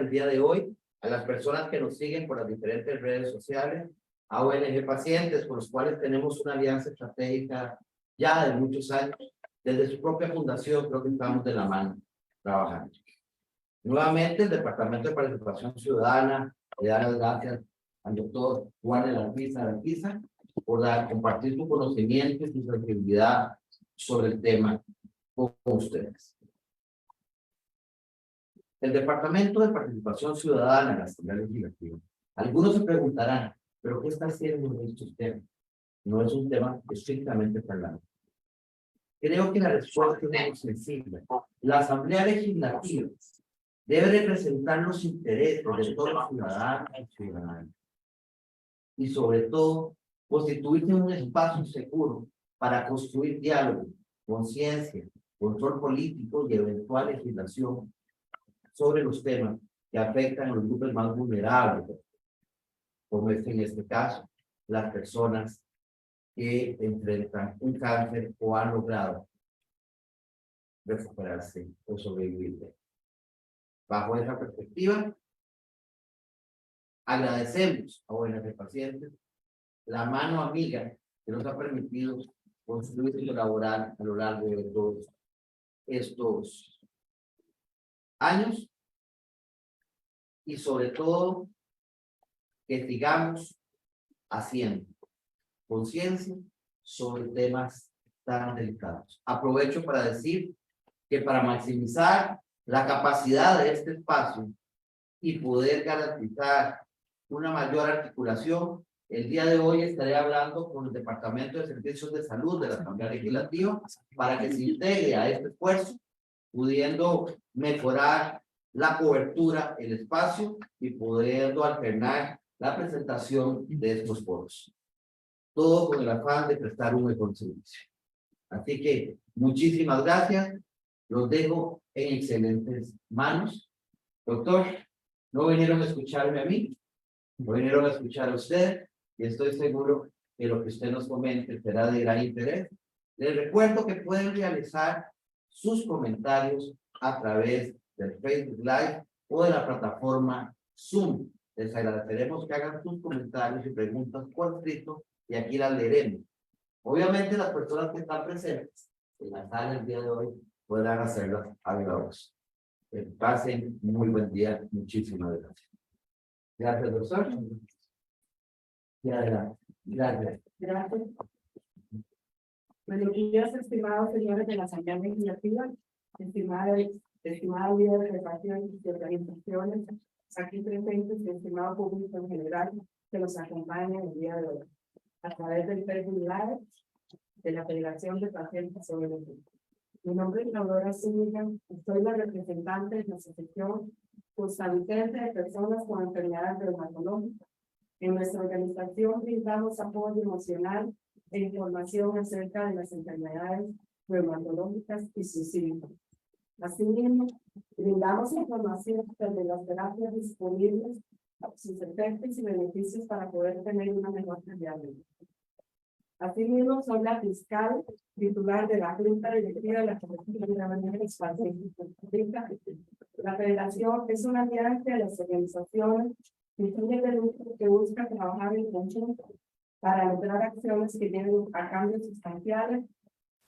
el día de hoy, a las personas que nos siguen por las diferentes redes sociales, a ONG Pacientes, con los cuales tenemos una alianza estratégica ya de muchos años. Desde su propia fundación creo que estamos de la mano trabajando. Nuevamente, el Departamento de Participación Ciudadana le da las gracias al doctor Juan Alarquiza por compartir su conocimiento y su sensibilidad sobre el tema con ustedes. El Departamento de Participación Ciudadana en la Asamblea Legislativa. Algunos se preguntarán, ¿pero qué está haciendo en estos temas? No es un tema estrictamente parlamentario. Creo que la respuesta es muy sencilla. La Asamblea Legislativa debe representar los intereses de todos los ciudadanos y ciudadanas. Y sobre todo, constituirse un espacio seguro para construir diálogo, conciencia, control político y eventual legislación sobre los temas que afectan a los grupos más vulnerables, como es en este caso, las personas que enfrentan un cáncer o han logrado recuperarse o sobrevivir. Bajo esa perspectiva, agradecemos a ONG Pacientes la mano amiga que nos ha permitido construir y colaborar a lo largo de todos estos años y sobre todo que sigamos haciendo conciencia sobre temas tan delicados. Aprovecho para decir que para maximizar la capacidad de este espacio y poder garantizar una mayor articulación, el día de hoy estaré hablando con el Departamento de Servicios de Salud de la Asamblea Legislativa para que se integre a este esfuerzo, pudiendo mejorar la cobertura, el espacio y pudiendo alternar la presentación de estos foros. Todo con el afán de prestar un mejor servicio. Así que muchísimas gracias. Los dejo en excelentes manos. Doctor, no vinieron a escucharme a mí, no vinieron a escuchar a usted, y estoy seguro que lo que usted nos comente será de gran interés. Les recuerdo que pueden realizar sus comentarios a través del Facebook Live o de la plataforma Zoom. Les agradeceremos que hagan sus comentarios y preguntas por escrito y aquí las leeremos. Obviamente las personas que están presentes en la sala el día de hoy podrán hacerlas a viva voz. Pasen muy buen día. Muchísimas gracias. Gracias, doctor. Gracias. Gracias. Gracias. Buenos días, estimados señores de la Asamblea Legislativa, estimada líder de partidos y organizaciones aquí presentes y estimado público en general que nos acompaña el día de hoy a través del Facebook Live de la Federación de Pacientes sobre el Mundo. Mi nombre es Laura Zúñiga, soy la representante de la Asociación Costarricense de Personas con Enfermedades Reumatológicas. En nuestra organización brindamos apoyo emocional e información acerca de las enfermedades reumatológicas y sus síntomas. Asimismo, brindamos información sobre las terapias disponibles, sus efectos y beneficios para poder tener una mejor calidad de vida. Asimismo, soy la fiscal titular de la Junta Directiva de la Federación de los Pacientes. La Federación es una alianza de las organizaciones y fines de lucro que busca trabajar en conjunto para lograr acciones que lleven a cambios sustanciales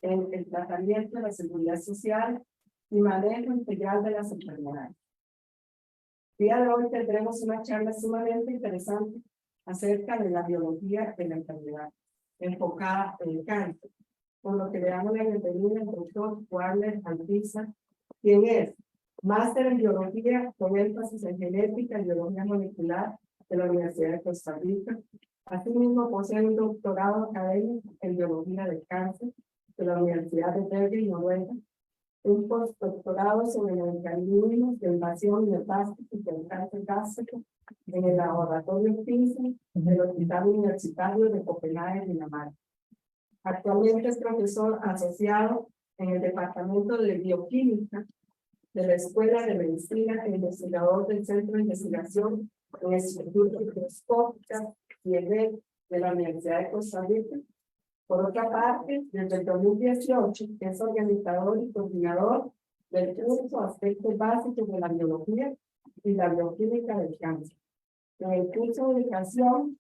en el tratamiento de la seguridad social y manejo integral de las enfermedades. El día de hoy tendremos una charla sumamente interesante acerca de la biología de la enfermedad, enfocada en el cáncer, por lo que le damos la bienvenida al doctor Juan Alarquiza, quien es máster en biología con énfasis en genética y biología molecular de la Universidad de Costa Rica. Asimismo, posee un doctorado académico en biología del cáncer de la Universidad de Bergen, Noruega, un postdoctorado sobre los mecanismos de invasión y metástasis del cáncer gástrico en el laboratorio PINSA del Hospital Universitario de Copenhague, Dinamarca. Actualmente es profesor asociado en el Departamento de Bioquímica de la Escuela de Medicina e investigador del Centro de Investigación en Estructuras Microscópicas y de la Universidad de Costa Rica. Por otra parte, desde el 2018 es organizador y coordinador del curso Aspectos Básicos de la Biología y la bioquímica del cáncer. En el curso de educación,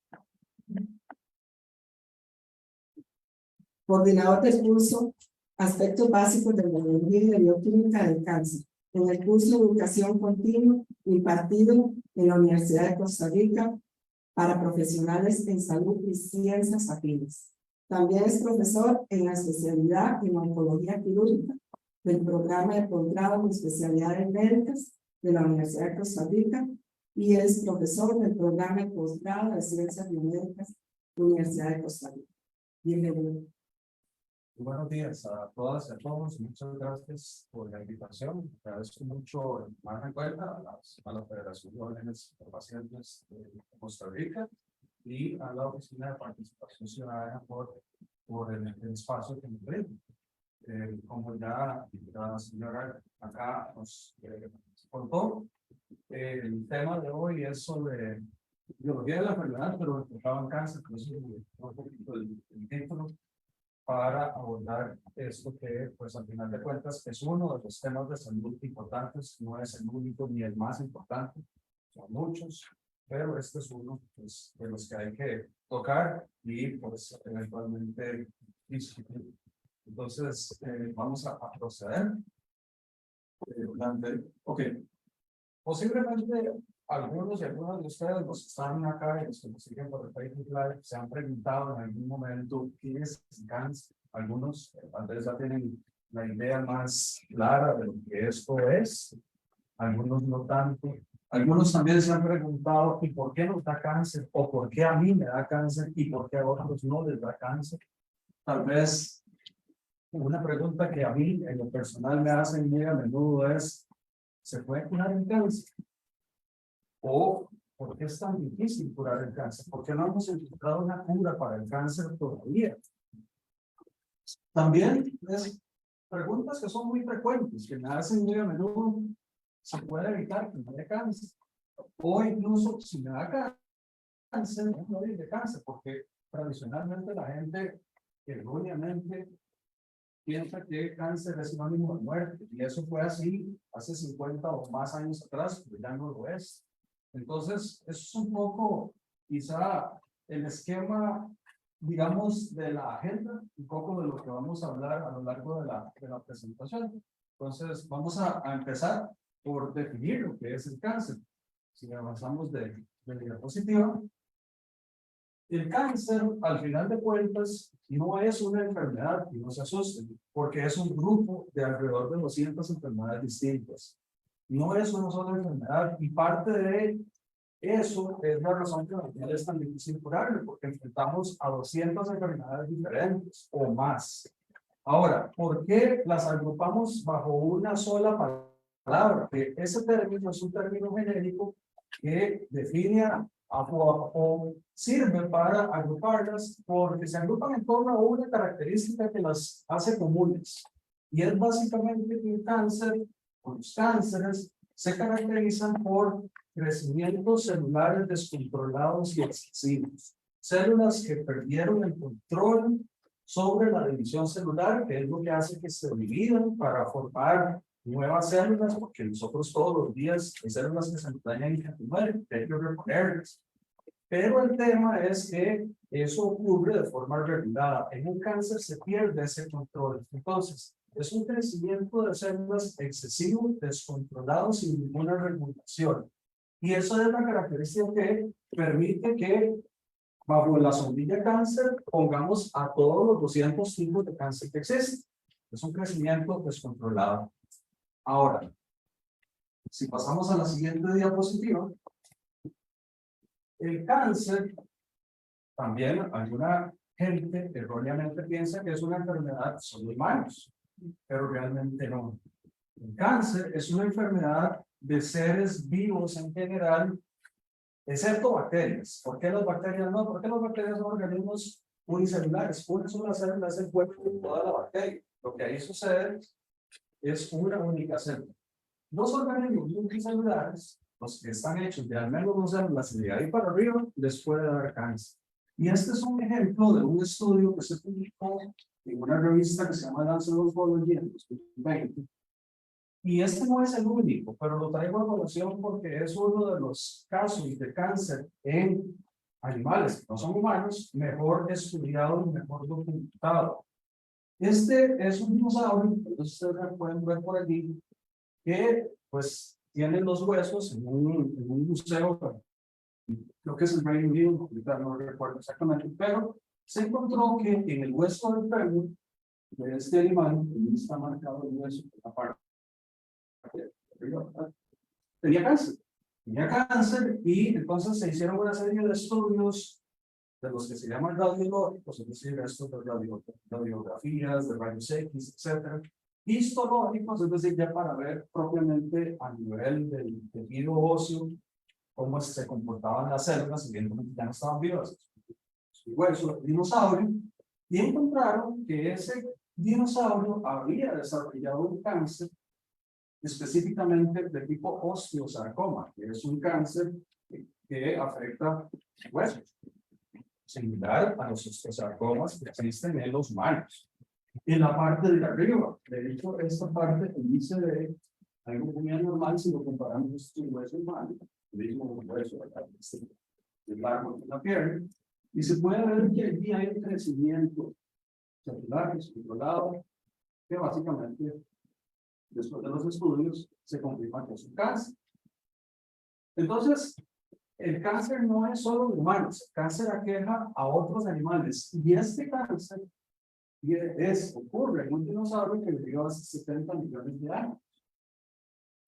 coordinador del curso Aspectos básicos de la biología y de bioquímica del cáncer. En el curso de educación continua impartido en la Universidad de Costa Rica para profesionales en salud y ciencias afines. También es profesor en la especialidad en oncología quirúrgica del programa de posgrado en especialidades médicas de la Universidad de Costa Rica y es profesor del programa de posgrado de ciencias biomédicas de la Universidad de Costa Rica. Bienvenido. Buenos días a todas y a todos. Muchas gracias por la invitación. Agradezco mucho más en cuenta a la Federación de Jóvenes por Pacientes de Costa Rica y a la Oficina de Participación Ciudadana por el espacio que me brinda. Como ya la señora acá nos contó, el tema de hoy es sobre biología de la enfermedad, pero enfocado en cáncer, por eso un poquito el título, para abordar esto que, pues, al final de cuentas, es uno de los temas de salud importantes, no es el único ni el más importante, son muchos, pero este es uno, pues, de los que hay que tocar y, pues, eventualmente discutir. Entonces, vamos a proceder. Ok. Posiblemente algunos y algunas de ustedes, los que están acá y los que nos siguen por el Facebook Live, se han preguntado en algún momento qué es cáncer. Algunos tal vez ya tienen la idea más clara de lo que esto es, algunos no tanto. Algunos también se han preguntado ¿y por qué nos da cáncer? ¿O por qué a mí me da cáncer? ¿Y por qué a otros no les da cáncer? Tal vez una pregunta que a mí en lo personal me hacen muy a menudo es ¿se puede curar el cáncer? ¿O por qué es tan difícil curar el cáncer? ¿Por qué no hemos encontrado una cura para el cáncer todavía? También es preguntas que son muy frecuentes, que me hacen muy a menudo. ¿Se puede evitar que me dé cáncer? O incluso si me da cáncer, no morir de cáncer, porque tradicionalmente la gente erróneamente piensa que cáncer es sinónimo de muerte, y eso fue así hace 50 o más años atrás, pero ya no lo es. Entonces, eso es un poco, quizá, el esquema, digamos, de la agenda, un poco de lo que vamos a hablar a lo largo de la presentación. Entonces, vamos a empezar por definir lo que es el cáncer. Si avanzamos de diapositiva, el cáncer, al final de cuentas, no es una enfermedad, y no se asusten, porque es un grupo de alrededor de 200 enfermedades distintas. No es una sola enfermedad, y parte de eso es la razón que es tan difícil curarlo, porque enfrentamos a 200 enfermedades diferentes o más. Ahora, ¿por qué las agrupamos bajo una sola palabra? Que ese término es un término genérico que define o sirve para agruparlas porque se agrupan en torno a una característica que las hace comunes. Y es básicamente que el cáncer, o los cánceres, se caracterizan por crecimientos celulares descontrolados y excesivos. Células que perdieron el control sobre la división celular, que es lo que hace que se dividan para formar nuevas células, porque nosotros todos los días hay células que se nos dañan y que mueren, hay que reponerlas. Pero el tema es que eso ocurre de forma regulada. En un cáncer se pierde ese control. Entonces, es un crecimiento de células excesivo, descontrolado, sin ninguna regulación. Y eso es la característica que permite que bajo la sombrilla cáncer pongamos a todos los 200 tipos de cáncer que existen. Es un crecimiento descontrolado. Ahora, si pasamos a la siguiente diapositiva, el cáncer, también alguna gente erróneamente piensa que es una enfermedad solo de humanos, pero realmente no. El cáncer es una enfermedad de seres vivos en general, excepto bacterias. ¿Por qué las bacterias no? Porque las bacterias son organismos unicelulares. Una sola célula es el cuerpo de toda la bacteria. Lo que ahí sucede es una única célula. Los organismos multicelulares, los que están hechos de al menos dos células y de ahí para arriba, les puede dar cáncer. Y este es un ejemplo de un estudio que se publicó en una revista que se llama Lancet Oncology en 2020. Y este no es el único, pero lo traigo a colación porque es uno de los casos de cáncer en animales que no son humanos, mejor estudiado y mejor documentado. Este es un dinosaurio, ustedes pueden ver por aquí, que pues tiene los huesos en un museo, creo que es el Reino Unido, ahorita no recuerdo exactamente, pero se encontró que en el hueso del fémur de este animal, que está marcado el hueso, la parte tenía cáncer y entonces se hicieron una serie de estudios de los que se llaman radiológicos, es decir, estos de radiografías, de rayos X, etcétera, histológicos, es decir, ya para ver propiamente a nivel del tejido óseo cómo se comportaban las células, evidentemente ya no estaban vivas, su hueso, el dinosaurio, y encontraron que ese dinosaurio había desarrollado un cáncer específicamente de tipo osteosarcoma, que es un cáncer que afecta huesos, similar a los osteosarcomas que existen en los humanos. En la parte de arriba, de hecho, esta parte dice de algo muy anormal si lo comparamos con un hueso humano, el mismo hueso del largo de la pierna, y se puede ver que aquí hay un crecimiento celular descontrolado, que básicamente después de los estudios, se confirma que es un cáncer. Entonces, el cáncer no es solo de humanos, el cáncer aqueja a otros animales. Y este cáncer ocurre en un dinosaurio que vivió hace 70 millones de años.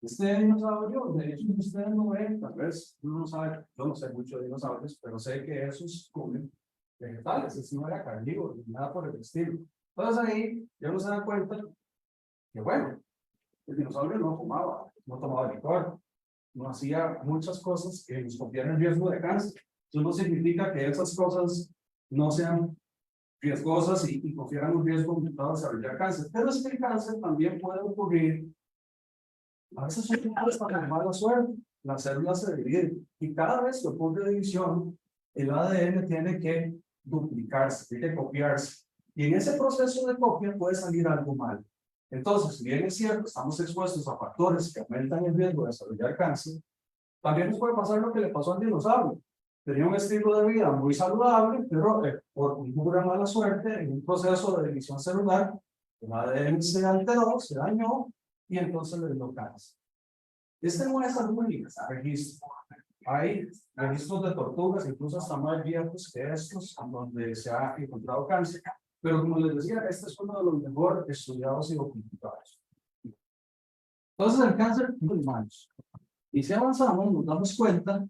Este dinosaurio, de hecho, ustedes no ven, tal vez uno no sabe, yo no sé mucho de dinosaurios, pero sé que esos comen vegetales, es no era carnívoro, ni nada por el estilo. Entonces ahí, ya uno se da cuenta que bueno, el dinosaurio no fumaba, no tomaba licor, no hacía muchas cosas que nos confieran riesgo de cáncer. Eso no significa que esas cosas no sean riesgosas y confieran un riesgo aumentado de desarrollar cáncer. Pero es que el cáncer también puede ocurrir, a veces son para mala suerte, las células se dividen y cada vez que ocurre división, el ADN tiene que duplicarse, tiene que copiarse. Y en ese proceso de copia puede salir algo mal. Entonces, si bien es cierto, estamos expuestos a factores que aumentan el riesgo de desarrollar cáncer, también nos puede pasar lo que le pasó al dinosaurio. Tenía un estilo de vida muy saludable, pero por pura mala suerte, en un proceso de división celular, el ADN se alteró, se dañó, y entonces le dio cáncer. Este no es el único registro. Hay registros de tortugas, incluso hasta más viejos que estos, donde se ha encontrado cáncer. Pero como les decía, este es uno de los mejor estudiados y documentados. Entonces, el cáncer en humanos. Y si avanzamos, nos damos cuenta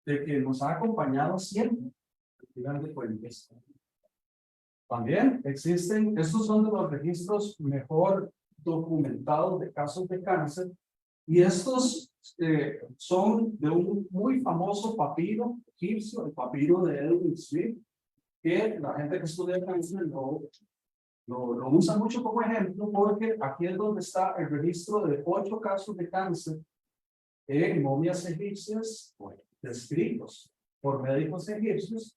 de que nos ha acompañado siempre. También existen, estos son de los registros mejor documentados de casos de cáncer. Y estos son de un muy famoso papiro egipcio, el papiro de Edwin Smith, que la gente que estudia cáncer lo usa mucho como ejemplo porque aquí es donde está el registro de 8 casos de cáncer en momias egipcias descritos por médicos egipcios.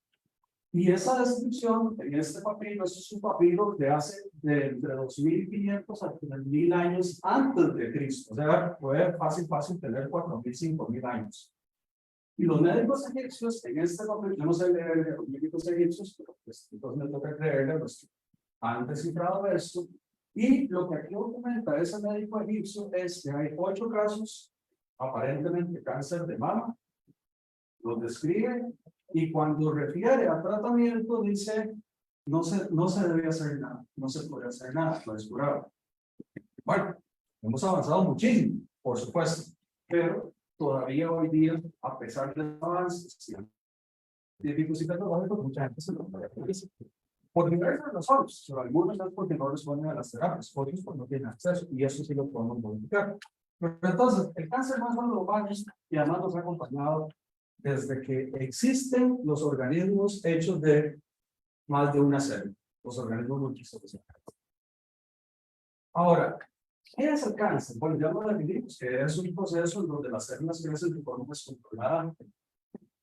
Y esa descripción en este papiro, eso es un papiro de hace de 2500 a 3000 años antes de Cristo. O sea, puede fácil tener 4000, 5000 años. Y los médicos egipcios en este papel, yo no sé leer los médicos egipcios, pero pues entonces me toca creerle los que han descifrado esto. Y lo que aquí documenta ese médico egipcio es que hay 8 casos, aparentemente cáncer de mama, los describe, y cuando refiere a tratamiento dice, no se debe hacer nada, no se puede hacer nada, no es curable. Bueno, hemos avanzado muchísimo, por supuesto, pero todavía hoy día, a pesar de los avances científicos y tecnológicos, mucha gente se lo puede hacer. Por diversas razones, pero algunos es porque no responden a las terapias, otros porque no tienen acceso, y eso sí lo podemos modificar. Pero entonces, el cáncer no es solo los humanos, y además nos ha acompañado desde que existen los organismos hechos de más de una célula, los organismos multicelulares. Ahora, ¿qué es el cáncer? Bueno, ya lo definimos, que es un proceso en donde las células crecen de forma descontrolada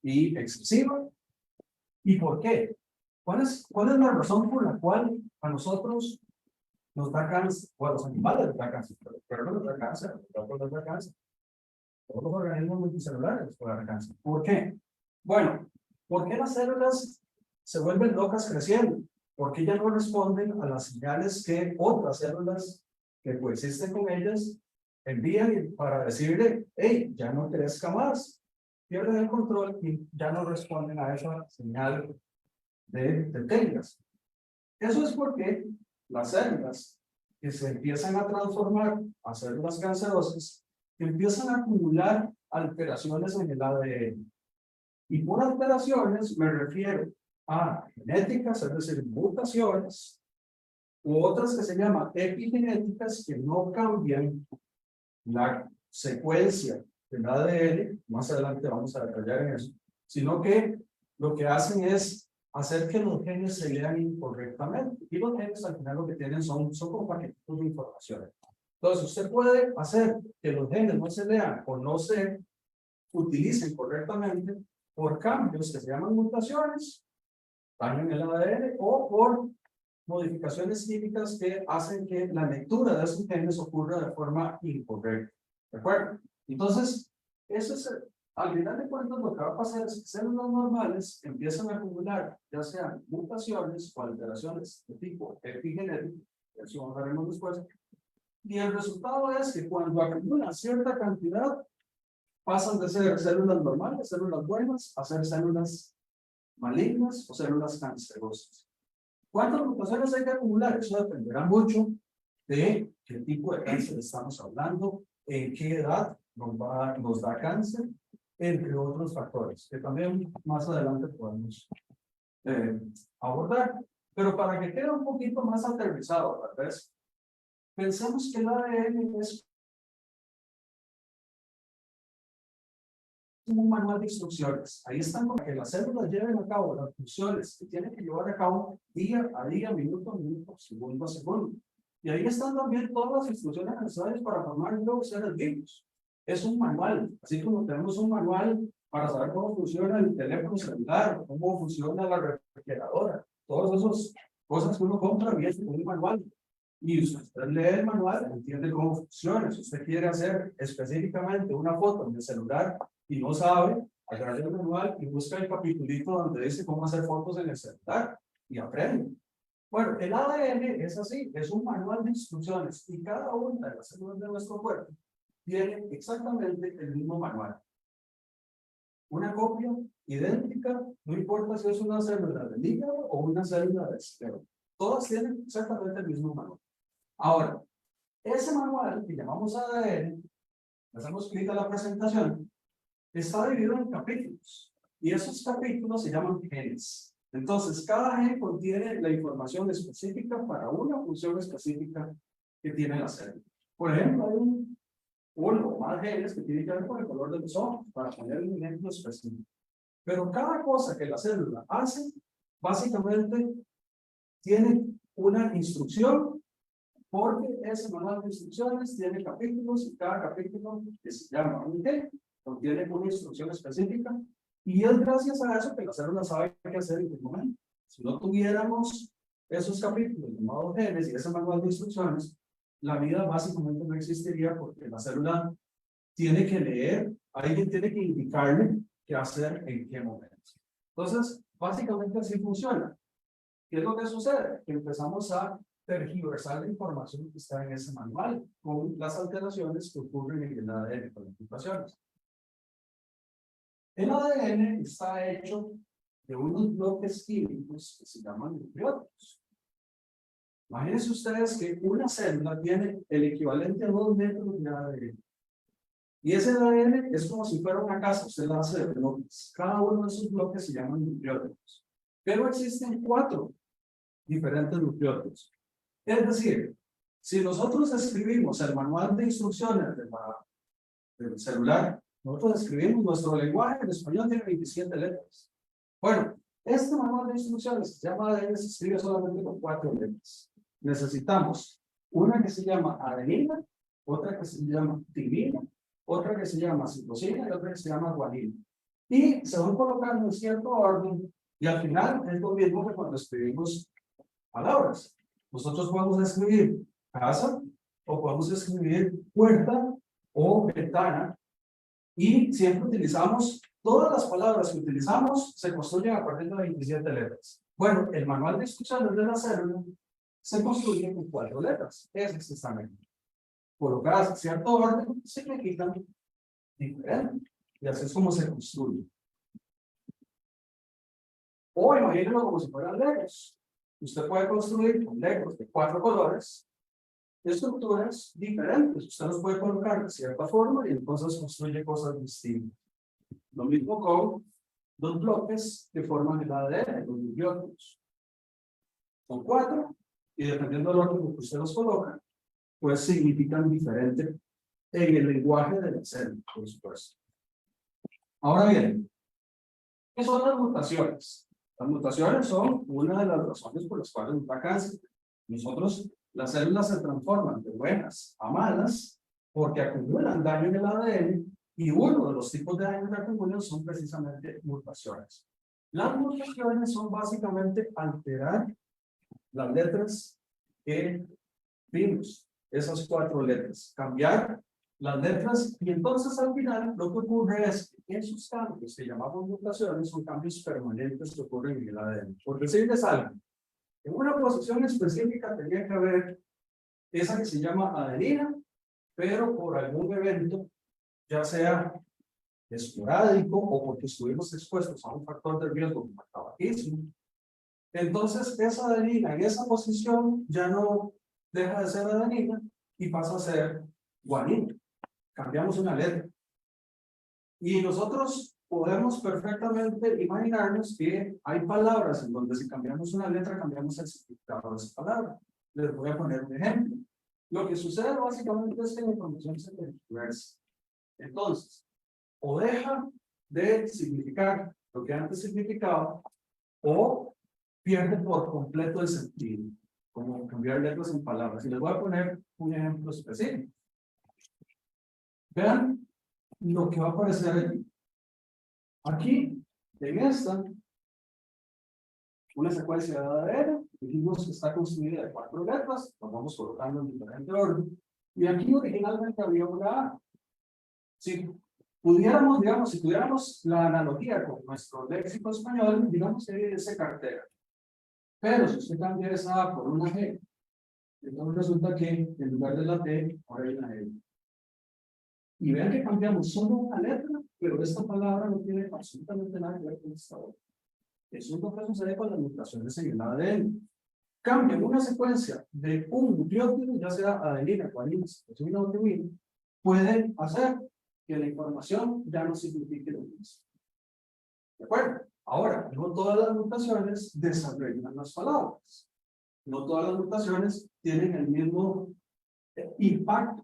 y excesiva. ¿Y por qué? ¿Cuál es la razón por la cual a nosotros nos da cáncer, o a los animales les da cáncer, pero no nos da cáncer, tampoco nos da cáncer. Todos los organismos multicelulares pueden dar cáncer. ¿Por qué? Bueno, ¿por qué las células se vuelven locas creciendo? Porque ya no responden a las señales que otras células que coexisten con ellas envían para decirle, hey, ya no crezca más. Pierden el control y ya no responden a esa señal de técnicas. Eso es porque las células que se empiezan a transformar a células cancerosas empiezan a acumular alteraciones en el ADN. Y por alteraciones me refiero a genéticas, es decir, mutaciones, u otras que se llaman epigenéticas, que no cambian la secuencia del ADN, más adelante vamos a detallar en eso, sino que lo que hacen es hacer que los genes se lean incorrectamente. Y los genes al final lo que tienen son como paquetitos de información. Entonces usted puede hacer que los genes no se lean o no se utilicen correctamente por cambios que se llaman mutaciones, daño en el ADN, o por modificaciones químicas que hacen que la lectura de esos genes ocurra de forma incorrecta. ¿De acuerdo? Entonces, eso es, al final de cuentas, lo que va a pasar es que células normales empiezan a acumular, ya sean mutaciones o alteraciones de tipo epigenético, eso veremos después, y el resultado es que cuando acumulan cierta cantidad, pasan de ser células normales, células buenas, a ser células malignas o células cancerosas. ¿Cuántas mutaciones hay que acumular? Eso dependerá mucho de qué tipo de cáncer estamos hablando, en qué edad nos da cáncer, entre otros factores, que también más adelante podemos abordar. Pero para que quede un poquito más aterrizado, tal vez, pensemos que el ADN es un manual de instrucciones. Ahí están para que las células lleven a cabo las funciones que tienen que llevar a cabo día a día, minuto a minuto, segundo a segundo. Y ahí están también todas las instrucciones necesarias para formar nuevos seres vivos. Es un manual, así como tenemos un manual para saber cómo funciona el teléfono celular, cómo funciona la refrigeradora, todas esas cosas que uno compra vienen con un manual. Y usted lee el manual, entiende cómo funciona. Si usted quiere hacer específicamente una foto en el celular y no sabe, agarra el manual y busca el capitulito donde dice cómo hacer fotos en el celular y aprende. Bueno, el ADN es así, es un manual de instrucciones y cada una de las células de nuestro cuerpo tiene exactamente el mismo manual. Una copia idéntica, no importa si es una célula del hígado o una célula del cerebro. Todas tienen exactamente el mismo manual. Ahora, ese manual que llamamos ADN, hacemos clic a la presentación, está dividido en capítulos. Y esos capítulos se llaman genes. Entonces, cada gen contiene la información específica para una función específica que tiene la célula. Por ejemplo, hay uno o más genes que tienen que ver con el color de los ojos, para poner un ejemplo específico. Pero cada cosa que la célula hace, básicamente, tiene una instrucción, porque ese manual de instrucciones tiene capítulos y cada capítulo que se llama un gen contiene una instrucción específica. Y es gracias a eso que la célula sabe qué hacer en qué momento. Si no tuviéramos esos capítulos llamados genes y ese manual de instrucciones, la vida básicamente no existiría porque la célula tiene que leer, alguien tiene que indicarle qué hacer en qué momento. Entonces, básicamente así funciona. ¿Qué es lo que sucede? Que empezamos a tergiversar la información que está en ese manual con las alteraciones que ocurren en el ADN con las mutaciones. El ADN está hecho de unos bloques químicos que se llaman nucleótidos. Imagínense ustedes que una célula tiene el equivalente a 2 metros de ADN. Y ese ADN es como si fuera una casa, usted la hace de bloques. Cada uno de esos bloques se llaman nucleótidos. Pero existen 4 diferentes nucleótidos. Es decir, si nosotros escribimos el manual de instrucciones del celular, nosotros escribimos nuestro lenguaje en español, tiene 27 letras. Bueno, este manual de instrucciones que se llama ADN se escribe solamente con 4 letras. Necesitamos una que se llama adenina, otra que se llama timina, otra que se llama citosina y otra que se llama guanina. Y se van colocando en cierto orden y al final es lo mismo que cuando escribimos palabras. Nosotros podemos escribir casa, o podemos escribir puerta o ventana, y siempre utilizamos, todas las palabras que utilizamos se construyen a partir de 27 letras. Bueno, el manual de instrucciones de la célula se construye con 4 letras. Ese es exactamente. Colocadas en cierto orden, significan diferente. Y así es como se construye. O imagínenlo como si fueran legos. Usted puede construir con legos de 4 colores estructuras diferentes. Usted los puede colocar de cierta forma y entonces construye cosas distintas. Lo mismo con 2 bloques que forman el ADN, los nucleótidos. Son 4 y dependiendo del orden que usted los coloca, pues significan diferente en el lenguaje de la célula, por supuesto. Ahora bien, ¿qué son las mutaciones? Las mutaciones son una de las razones por las cuales nos da cáncer. Nosotros, las células se transforman de buenas a malas porque acumulan daño en el ADN y uno de los tipos de daño que acumulan son precisamente mutaciones. Las mutaciones son básicamente alterar las letras que vimos, esas 4 letras, cambiar las letras y entonces al final lo que ocurre es que esos cambios que llamamos mutaciones son cambios permanentes que ocurren en el ADN. Por decirles algo, en una posición específica tenía que haber esa que se llama adenina, pero por algún evento, ya sea esporádico o porque estuvimos expuestos a un factor de riesgo como el tabaquismo, entonces esa adenina en esa posición ya no deja de ser adenina y pasa a ser guanina. Cambiamos una letra. Y nosotros podemos perfectamente imaginarnos que hay palabras en donde si cambiamos una letra, cambiamos el significado de esa palabra. Les voy a poner un ejemplo. Lo que sucede básicamente es que la información se tergiversa. Entonces, o deja de significar lo que antes significaba, o pierde por completo el sentido, como cambiar letras en palabras. Y les voy a poner un ejemplo específico. Vean lo que va a aparecer allí. Aquí, en esta, una secuencia de ADN, dijimos que está construida de 4 letras, las vamos colocando en diferente orden. Y aquí originalmente había una A. Si pudiéramos, digamos, si tuviéramos la analogía con nuestro léxico español, digamos que dice cartera. Pero si usted cambia esa A por una G, entonces resulta que en lugar de la T, ahora hay una L. Y vean que cambiamos solo una letra, pero esta palabra no tiene absolutamente nada que ver con esta otra. Eso es lo que sucede con las mutaciones en el ADN. Cambian una secuencia de un nucleótido, ya sea adenina, guanina, citosina o timina, puede hacer que la información ya no signifique lo mismo. ¿De acuerdo? Ahora, no todas las mutaciones desarrollan las palabras. No todas las mutaciones tienen el mismo impacto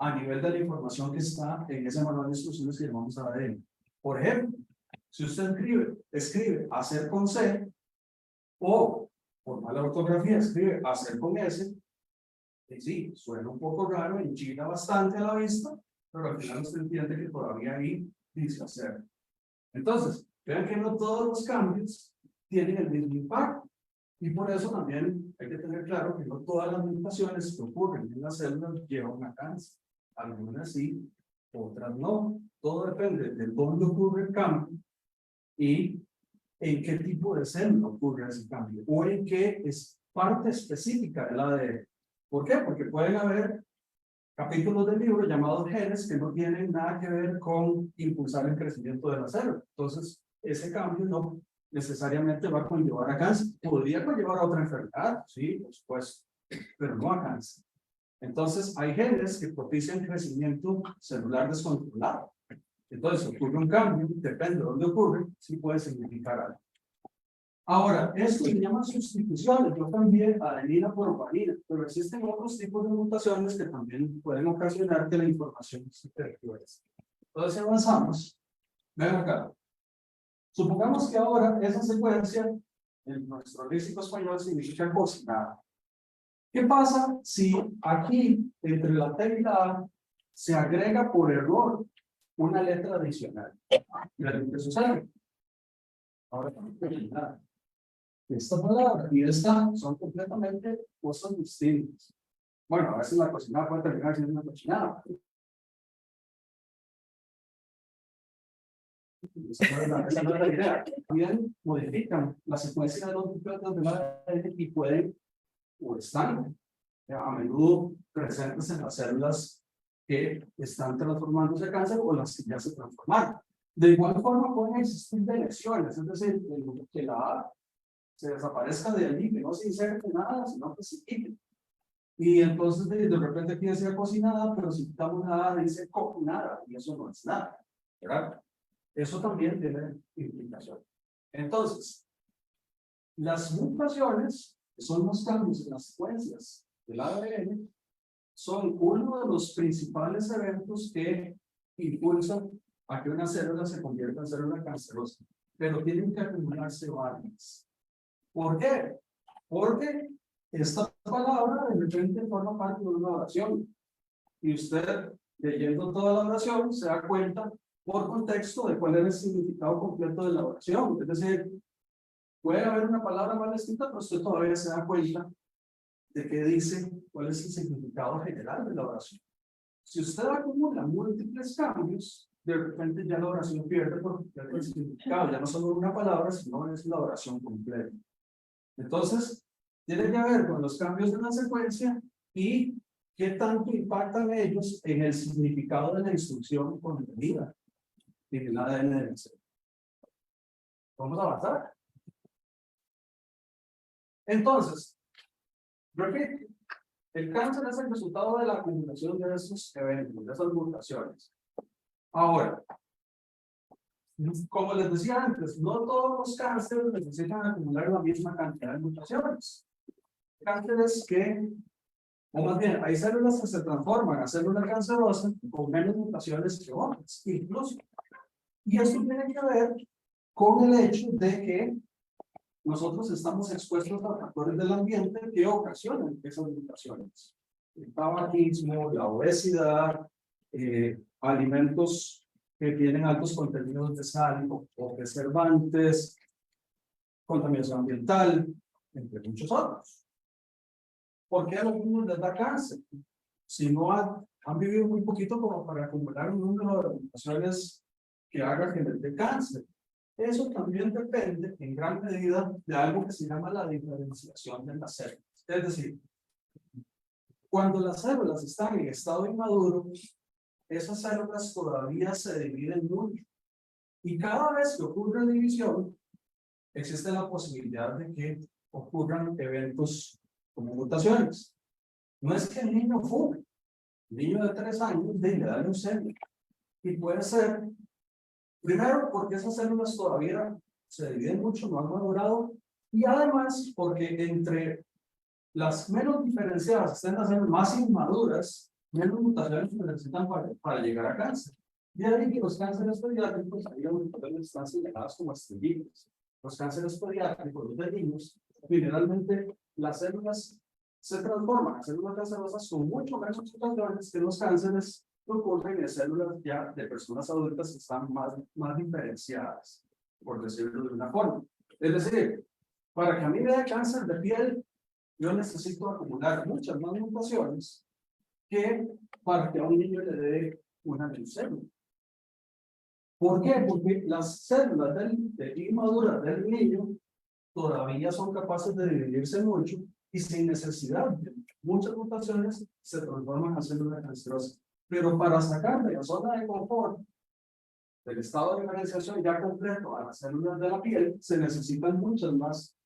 a nivel de la información que está en ese manual de instrucciones que llamamos ADN. Por ejemplo, si usted escribe hacer con C, o por mala ortografía escribe hacer con S, y sí, suena un poco raro, enchila bastante a la vista, pero al final usted entiende que todavía ahí dice hacer. Entonces, vean que no todos los cambios tienen el mismo impacto. Y por eso también hay que tener claro que no todas las mutaciones que ocurren en las células llevan a cáncer. Algunas sí, otras no. Todo depende de dónde ocurre el cambio y en qué tipo de célula ocurre ese cambio o en qué es parte específica del ADN. ¿Por qué? Porque pueden haber capítulos del libro llamados genes que no tienen nada que ver con impulsar el crecimiento de la célula. Entonces, ese cambio no necesariamente va a conllevar a cáncer. Podría conllevar a otra enfermedad, sí, por supuesto, pero no a cáncer. Entonces, hay genes que propician crecimiento celular descontrolado. Entonces, ocurre un cambio, depende de dónde ocurre, sí puede significar algo. Ahora, esto se llama sustituciones. Yo cambié adenina por guanina, pero existen otros tipos de mutaciones que también pueden ocasionar que la información se tergiverse. Entonces, si avanzamos, ven acá. Supongamos que ahora esa secuencia en nuestro léxico español significa cocinar. ¿Qué pasa si aquí, entre la T y la A, se agrega por error una letra adicional? ¿Qué sucede? Ahora, esta palabra y esta son completamente cosas distintas. Bueno, a veces la cocinada puede terminar siendo una cochinada. Esa no es la idea. También modifican la secuencia de los nucleótidos de la ADN y pueden, o están, a menudo presentes en las células que están transformándose a cáncer o las que ya se transformaron. De igual forma pueden existir lesiones, es decir, que la A se desaparezca de allí, que no se inserte nada, sino que se quite. Y entonces de repente aquí decía cocinada, pero si quitamos nada, dice cocinada, y eso no es nada, ¿verdad? Eso también tiene implicación. Entonces, las mutaciones, que son los cambios en las secuencias del ADN, son uno de los principales eventos que impulsan a que una célula se convierta en célula cancerosa. Pero tienen que acumularse varias. ¿Por qué? Porque esta palabra de repente forma parte de una oración. Y usted, leyendo toda la oración, se da cuenta por contexto de cuál es el significado completo de la oración. Es decir, puede haber una palabra mal escrita, pero usted todavía se da cuenta de qué dice, cuál es el significado general de la oración. Si usted acumula múltiples cambios, de repente ya la oración pierde por completo el significado, ya no solo una palabra, sino es la oración completa. Entonces, tiene que ver con los cambios de la secuencia y qué tanto impactan ellos en el significado de la instrucción contenida en el ADN del ser. Vamos a avanzar. Entonces, repito, el cáncer es el resultado de la acumulación de esos eventos, de esas mutaciones. Ahora, como les decía antes, no todos los cánceres necesitan acumular la misma cantidad de mutaciones. Cánceres que, o más bien, hay células que se transforman a células cancerosas con menos mutaciones que otras, incluso. Y esto tiene que ver con el hecho de que nosotros estamos expuestos a factores del ambiente que ocasionan esas mutaciones. El tabaquismo, la obesidad, alimentos que tienen altos contenidos de sal o preservantes, contaminación ambiental, entre muchos otros. ¿Por qué a los niños les da cáncer? Si no han vivido muy poquito como para acumular un número de mutaciones que haga que les dé cáncer. Eso también depende en gran medida de algo que se llama la diferenciación de las células. Es decir, cuando las células están en estado inmaduro, esas células todavía se dividen mucho. Y cada vez que ocurre división, existe la posibilidad de que ocurran eventos como mutaciones. No es que el niño fume. El niño de 3 años le da leucemia. Y puede ser, primero, porque esas células todavía se dividen mucho, no han madurado. Y además, porque entre las menos diferenciadas están las células más inmaduras, menos mutaciones se necesitan para llegar a cáncer. De ahí que los cánceres pediátricos, hay mutaciones que están señaladas como estrellitas. Los cánceres pediátricos, los de niños, generalmente las células se transforman a células cancerosas con mucho menos mutaciones que los cánceres que ocurren en células ya de personas adultas que están más diferenciadas, por decirlo de una forma. Es decir, para que a mí me dé cáncer de piel, yo necesito acumular muchas más mutaciones que para que a un niño le dé una leucemia. ¿Por qué? Porque las células inmaduras del niño todavía son capaces de dividirse mucho y sin necesidad de muchas mutaciones se transforman en células cancerosas. Pero para sacar de la zona de confort, del estado de diferenciación ya completo a las células de la piel, se necesitan muchas más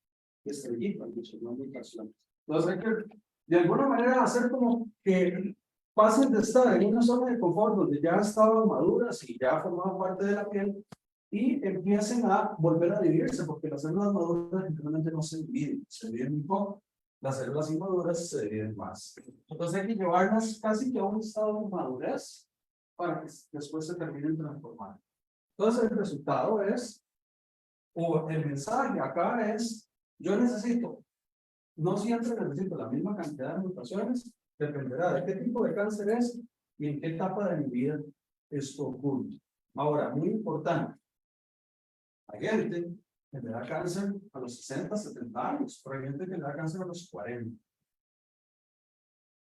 estrellitas, muchas más mutaciones. Entonces hay que, de alguna manera, hacer como que pasen de estar en una zona de confort donde ya estaban maduras y ya formaban parte de la piel y empiecen a volver a dividirse, porque las células maduras generalmente no se dividen muy poco. Las células inmaduras se dividen más. Entonces hay que llevarlas casi que a un estado de madurez para que después se terminen transformando. Entonces el resultado es, o el mensaje acá es, yo necesito, no siempre necesito la misma cantidad de mutaciones, dependerá de qué tipo de cáncer es y en qué etapa de mi vida esto ocurre. Ahora, muy importante, hay gente que le da cáncer a los 60, 70 años, pero hay gente que le da cáncer a los 40.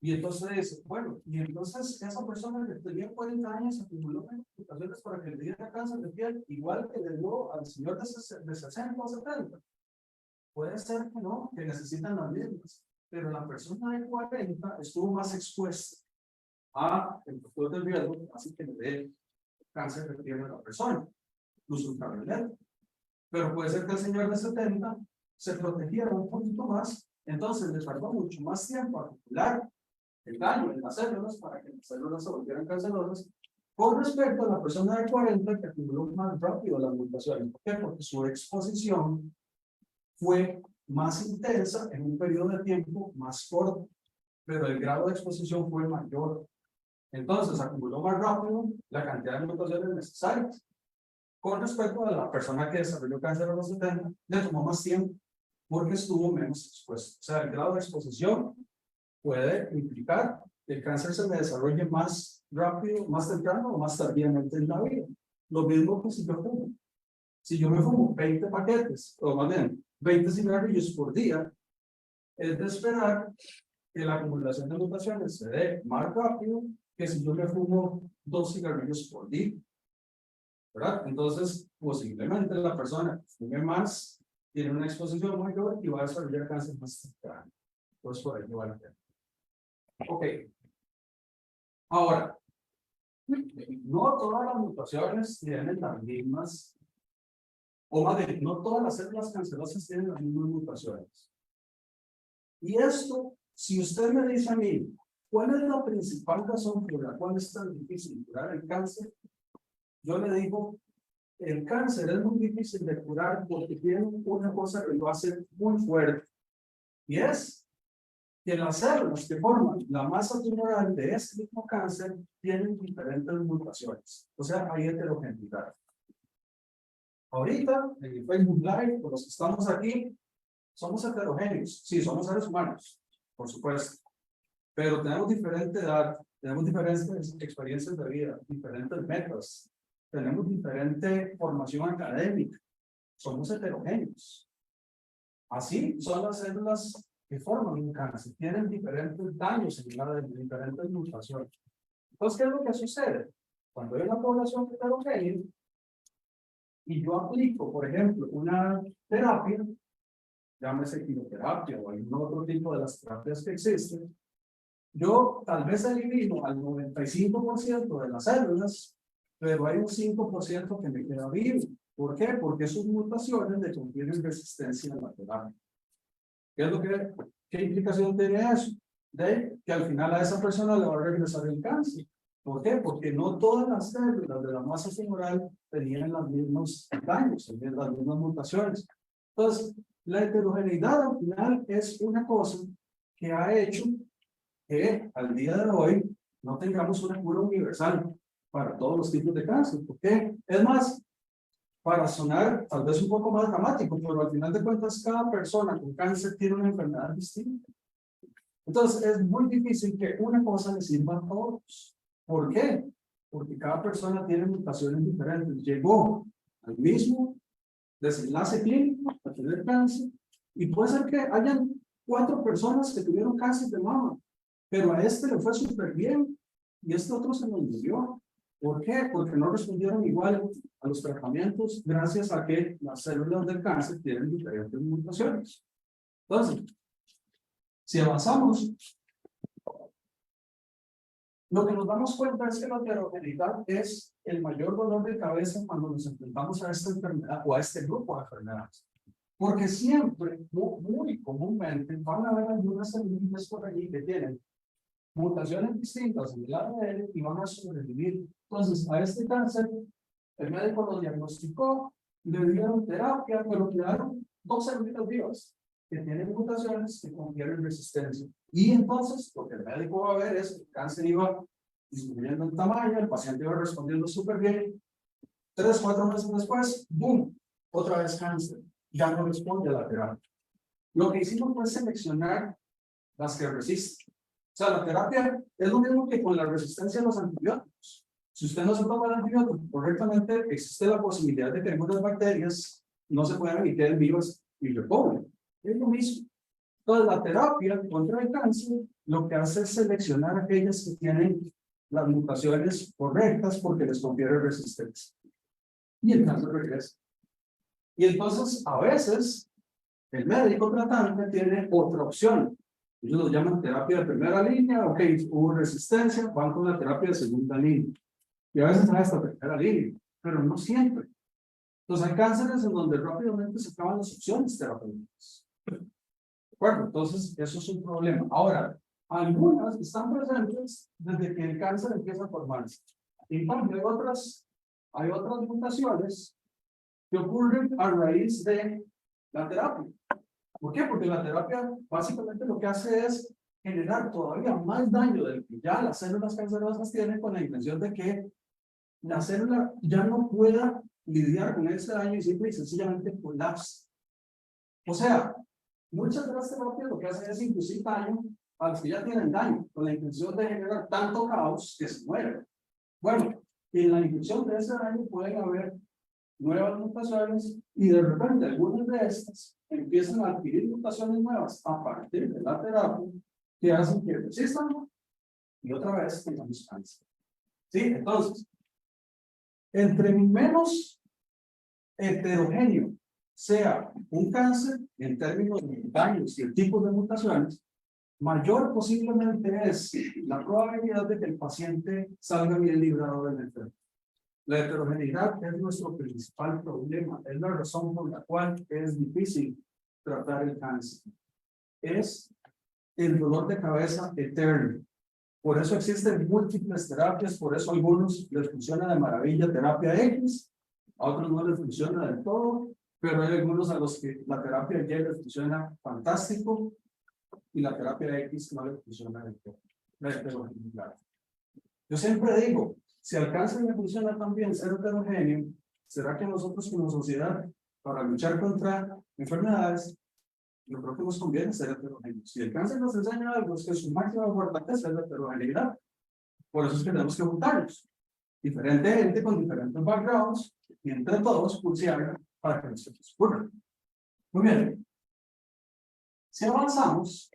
Y entonces dice, bueno, y entonces esa persona que tenía 40 años acumuló mutaciones para que le diera cáncer de piel, igual que le dio al señor de 60 o 70. Puede ser que no, que necesitan las mismas, pero la persona de 40 estuvo más expuesta a el factor del riesgo, así que le dé cáncer de piel a la persona, luz ultravioleta. Pero puede ser que el señor de 70 se protegiera un poquito más, entonces le tardó mucho más tiempo a acumular el daño en las células para que las células se volvieran cancerosas, con respecto a la persona de 40 que acumuló más rápido las mutaciones. ¿Por qué? Porque su exposición fue más intensa en un periodo de tiempo más corto, pero el grado de exposición fue mayor. Entonces acumuló más rápido la cantidad de mutaciones necesarias. Con respecto a la persona que desarrolló cáncer a los 70, le tomó más tiempo porque estuvo menos expuesto. O sea, el grado de exposición puede implicar que el cáncer se me desarrolle más rápido, más temprano o más tardíamente en la vida. Lo mismo que si yo fumo. Si yo me fumo 20 paquetes, o más bien 20 cigarrillos por día, es de esperar que la acumulación de mutaciones se dé más rápido que si yo me fumo 2 cigarrillos por día. ¿Verdad? Entonces, posiblemente la persona que fume más tiene una exposición mayor y va a desarrollar cáncer más temprano. Entonces, por ahí va la pena. Ok. Ahora, no todas las mutaciones tienen las mismas, o más bien, no todas las células cancerosas tienen las mismas mutaciones. Y esto, si usted me dice a mí, ¿cuál es la principal razón por la cual es tan difícil curar el cáncer? Yo le digo, el cáncer es muy difícil de curar porque tiene una cosa que lo hace muy fuerte. Y es que las células que forman la masa tumoral de este mismo cáncer tienen diferentes mutaciones. O sea, hay heterogeneidad. Ahorita, en el Facebook Live, por los que estamos aquí, somos heterogéneos. Sí, somos seres humanos, por supuesto. Pero tenemos diferente edad, tenemos diferentes experiencias de vida, diferentes metas, tenemos diferente formación académica. Somos heterogéneos. Así son las células que forman un cáncer. Tienen diferentes daños en la de diferentes mutaciones. Entonces, ¿qué es lo que sucede? Cuando hay una población heterogénea y yo aplico, por ejemplo, una terapia, llámese quimioterapia o algún otro tipo de las terapias que existen, yo tal vez elimino al 95% de las células, pero hay un 5% que me queda vivo. ¿Por qué? Porque sus mutaciones le confieren resistencia a la terapia. ¿Qué es lo qué implicación tiene eso? De que al final a esa persona le va a regresar el cáncer. ¿Por qué? Porque no todas las células de la masa tumoral tenían los mismos daños, las mismas mutaciones. Entonces, la heterogeneidad al final es una cosa que ha hecho que al día de hoy no tengamos una cura universal para todos los tipos de cáncer. ¿Por qué? Es más, para sonar tal vez un poco más dramático, pero al final de cuentas cada persona con cáncer tiene una enfermedad distinta. Entonces es muy difícil que una cosa le sirva a todos. ¿Por qué? Porque cada persona tiene mutaciones diferentes. Llegó al mismo desenlace clínico a tener cáncer y puede ser que hayan 4 personas que tuvieron cáncer de mama, pero a este le fue súper bien y este otro se nos murió. ¿Por qué? Porque no respondieron igual a los tratamientos gracias a que las células del cáncer tienen diferentes mutaciones. Entonces, si avanzamos, lo que nos damos cuenta es que la heterogeneidad es el mayor dolor de cabeza cuando nos enfrentamos a esta enfermedad o a este grupo de enfermedades. Porque siempre, muy comúnmente, van a haber algunas semillas por allí que tienen mutaciones distintas en el ADN y van a sobrevivir. Entonces, a este cáncer, el médico lo diagnosticó, le dieron terapia, pero quedaron 2 células vivas que tienen mutaciones que confieren resistencia. Y entonces, lo que el médico va a ver es que el cáncer iba disminuyendo en tamaño, el paciente iba respondiendo súper bien. 3, 4 meses después, ¡boom! Otra vez cáncer. Ya no responde a la terapia. Lo que hicimos fue seleccionar las que resisten. O sea, la terapia es lo mismo que con la resistencia a los antibióticos. Si usted no se toma el antibiótico correctamente, existe la posibilidad de que algunas bacterias no se puedan y queden vivas y repoblen. Es lo mismo. Entonces, la terapia contra el cáncer lo que hace es seleccionar aquellas que tienen las mutaciones correctas porque les confiere resistencia. Y el cáncer regresa. Y entonces, a veces, el médico tratante tiene otra opción. Ellos lo llaman terapia de primera línea. Ok, hubo resistencia, van con la terapia de segunda línea. Y a veces hay hasta tercera línea, pero no siempre. Entonces, hay cánceres en donde rápidamente se acaban las opciones terapéuticas. ¿De acuerdo? Entonces, eso es un problema. Ahora, algunas están presentes desde que el cáncer empieza a formarse. En cambio, hay otras mutaciones que ocurren a raíz de la terapia. ¿Por qué? Porque la terapia básicamente lo que hace es generar todavía más daño del que ya las células cancerosas tienen, con la intención de que la célula ya no pueda lidiar con ese daño y simple y sencillamente colapsa. O sea, muchas de las terapias lo que hacen es inducir daño a los que ya tienen daño, con la intención de generar tanto caos que se mueren. Bueno, en la inducción de ese daño pueden haber nuevas mutaciones y de repente algunas de estas empiezan a adquirir mutaciones nuevas a partir de la terapia que hacen que resistan y otra vez tengamos cáncer. ¿Sí? Entonces, entre menos heterogéneo sea un cáncer en términos de daños y el tipo de mutaciones, mayor posiblemente es la probabilidad de que el paciente salga bien librado del enfermo. La heterogeneidad es nuestro principal problema, es la razón por la cual es difícil tratar el cáncer. Es el dolor de cabeza eterno. Por eso existen múltiples terapias, por eso a algunos les funciona de maravilla terapia X, a otros no les funciona del todo, pero hay algunos a los que la terapia Y les funciona fantástico y la terapia X no les funciona del todo. Yo siempre digo, si al cáncer le funciona también ser heterogéneo, ¿será que nosotros como sociedad, para luchar contra enfermedades, yo creo que nos conviene ser heterogéneos? Si el cáncer nos enseña algo, es que su máxima fortaleza es la heterogeneidad. Por eso es que tenemos que juntarnos. Diferente gente con diferentes backgrounds, y entre todos pulsear para que se nos ocurra. Muy bien. Si avanzamos,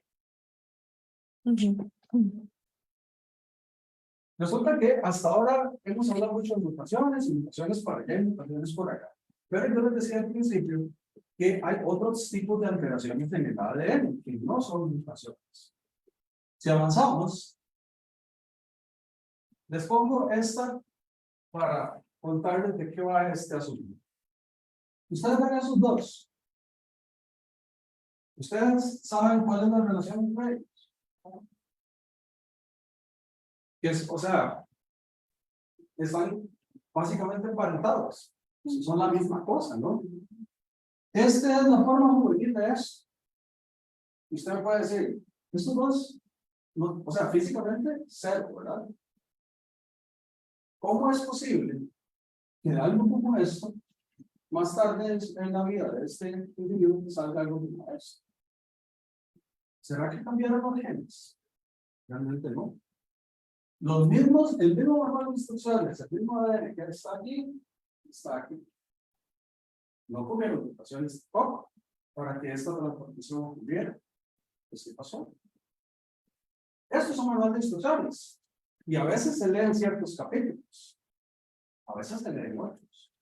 resulta que hasta ahora hemos hablado mucho de mutaciones, y mutaciones para allá y mutaciones por acá. Pero yo les decía al principio que hay otros tipos de alteraciones en el ADN que no son mutaciones. Si avanzamos, les pongo esta para contarles de qué va este asunto. Ustedes ven esos dos. Ustedes saben cuál es la relación entre ellos. O sea, están básicamente emparentados. Son la misma cosa, ¿no? Esta es la forma juvenil de eso. Usted me puede decir, estos dos, no, o sea, físicamente, cero, ¿verdad? ¿Cómo es posible que de algo como esto, más tarde en la vida de este individuo, salga algo como esto? ¿Será que cambiaron los genes? Realmente no. Los mismos, el mismo manual de instrucciones, el mismo ADN que está aquí, está aquí. No ocurrieron mutaciones tampoco para que esta transformación ocurriera. Pues, ¿qué pasó? Estos son manuales de instrucciones. Y a veces se leen ciertos capítulos. A veces se leen otros.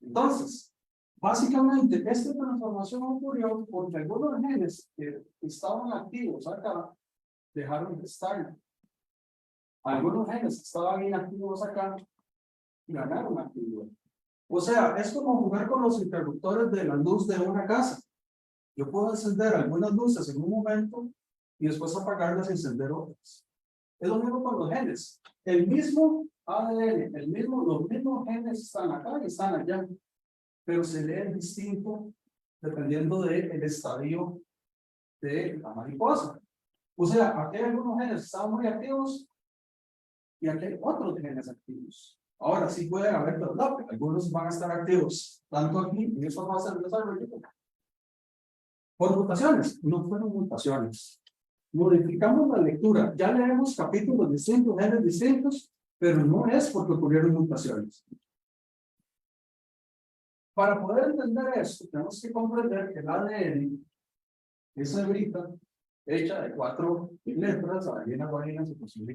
Entonces, básicamente, esta transformación ocurrió porque algunos genes que estaban activos acá dejaron de estar. Algunos genes que estaban inactivos acá ganaron actividad. O sea, es como jugar con los interruptores de la luz de una casa. Yo puedo encender algunas luces en un momento y después apagarlas y encender otras. Es lo mismo con los genes. El mismo ADN, los mismos genes están acá y están allá, pero se leen distinto dependiendo del estadio de la mariposa. O sea, aquí hay algunos genes que están muy activos y aquí hay otros genes activos. Ahora sí pueden haber development. Algunos van a estar activos tanto aquí y eso va a ser desarrollo. Por mutaciones, no fueron mutaciones. Modificamos la lectura. Ya leemos capítulos distintos, genes distintos, pero no es porque ocurrieron mutaciones. Para poder entender esto, tenemos que comprender que el ADN esa hebrita hecha de 4 letras, arena, guanina, citosina.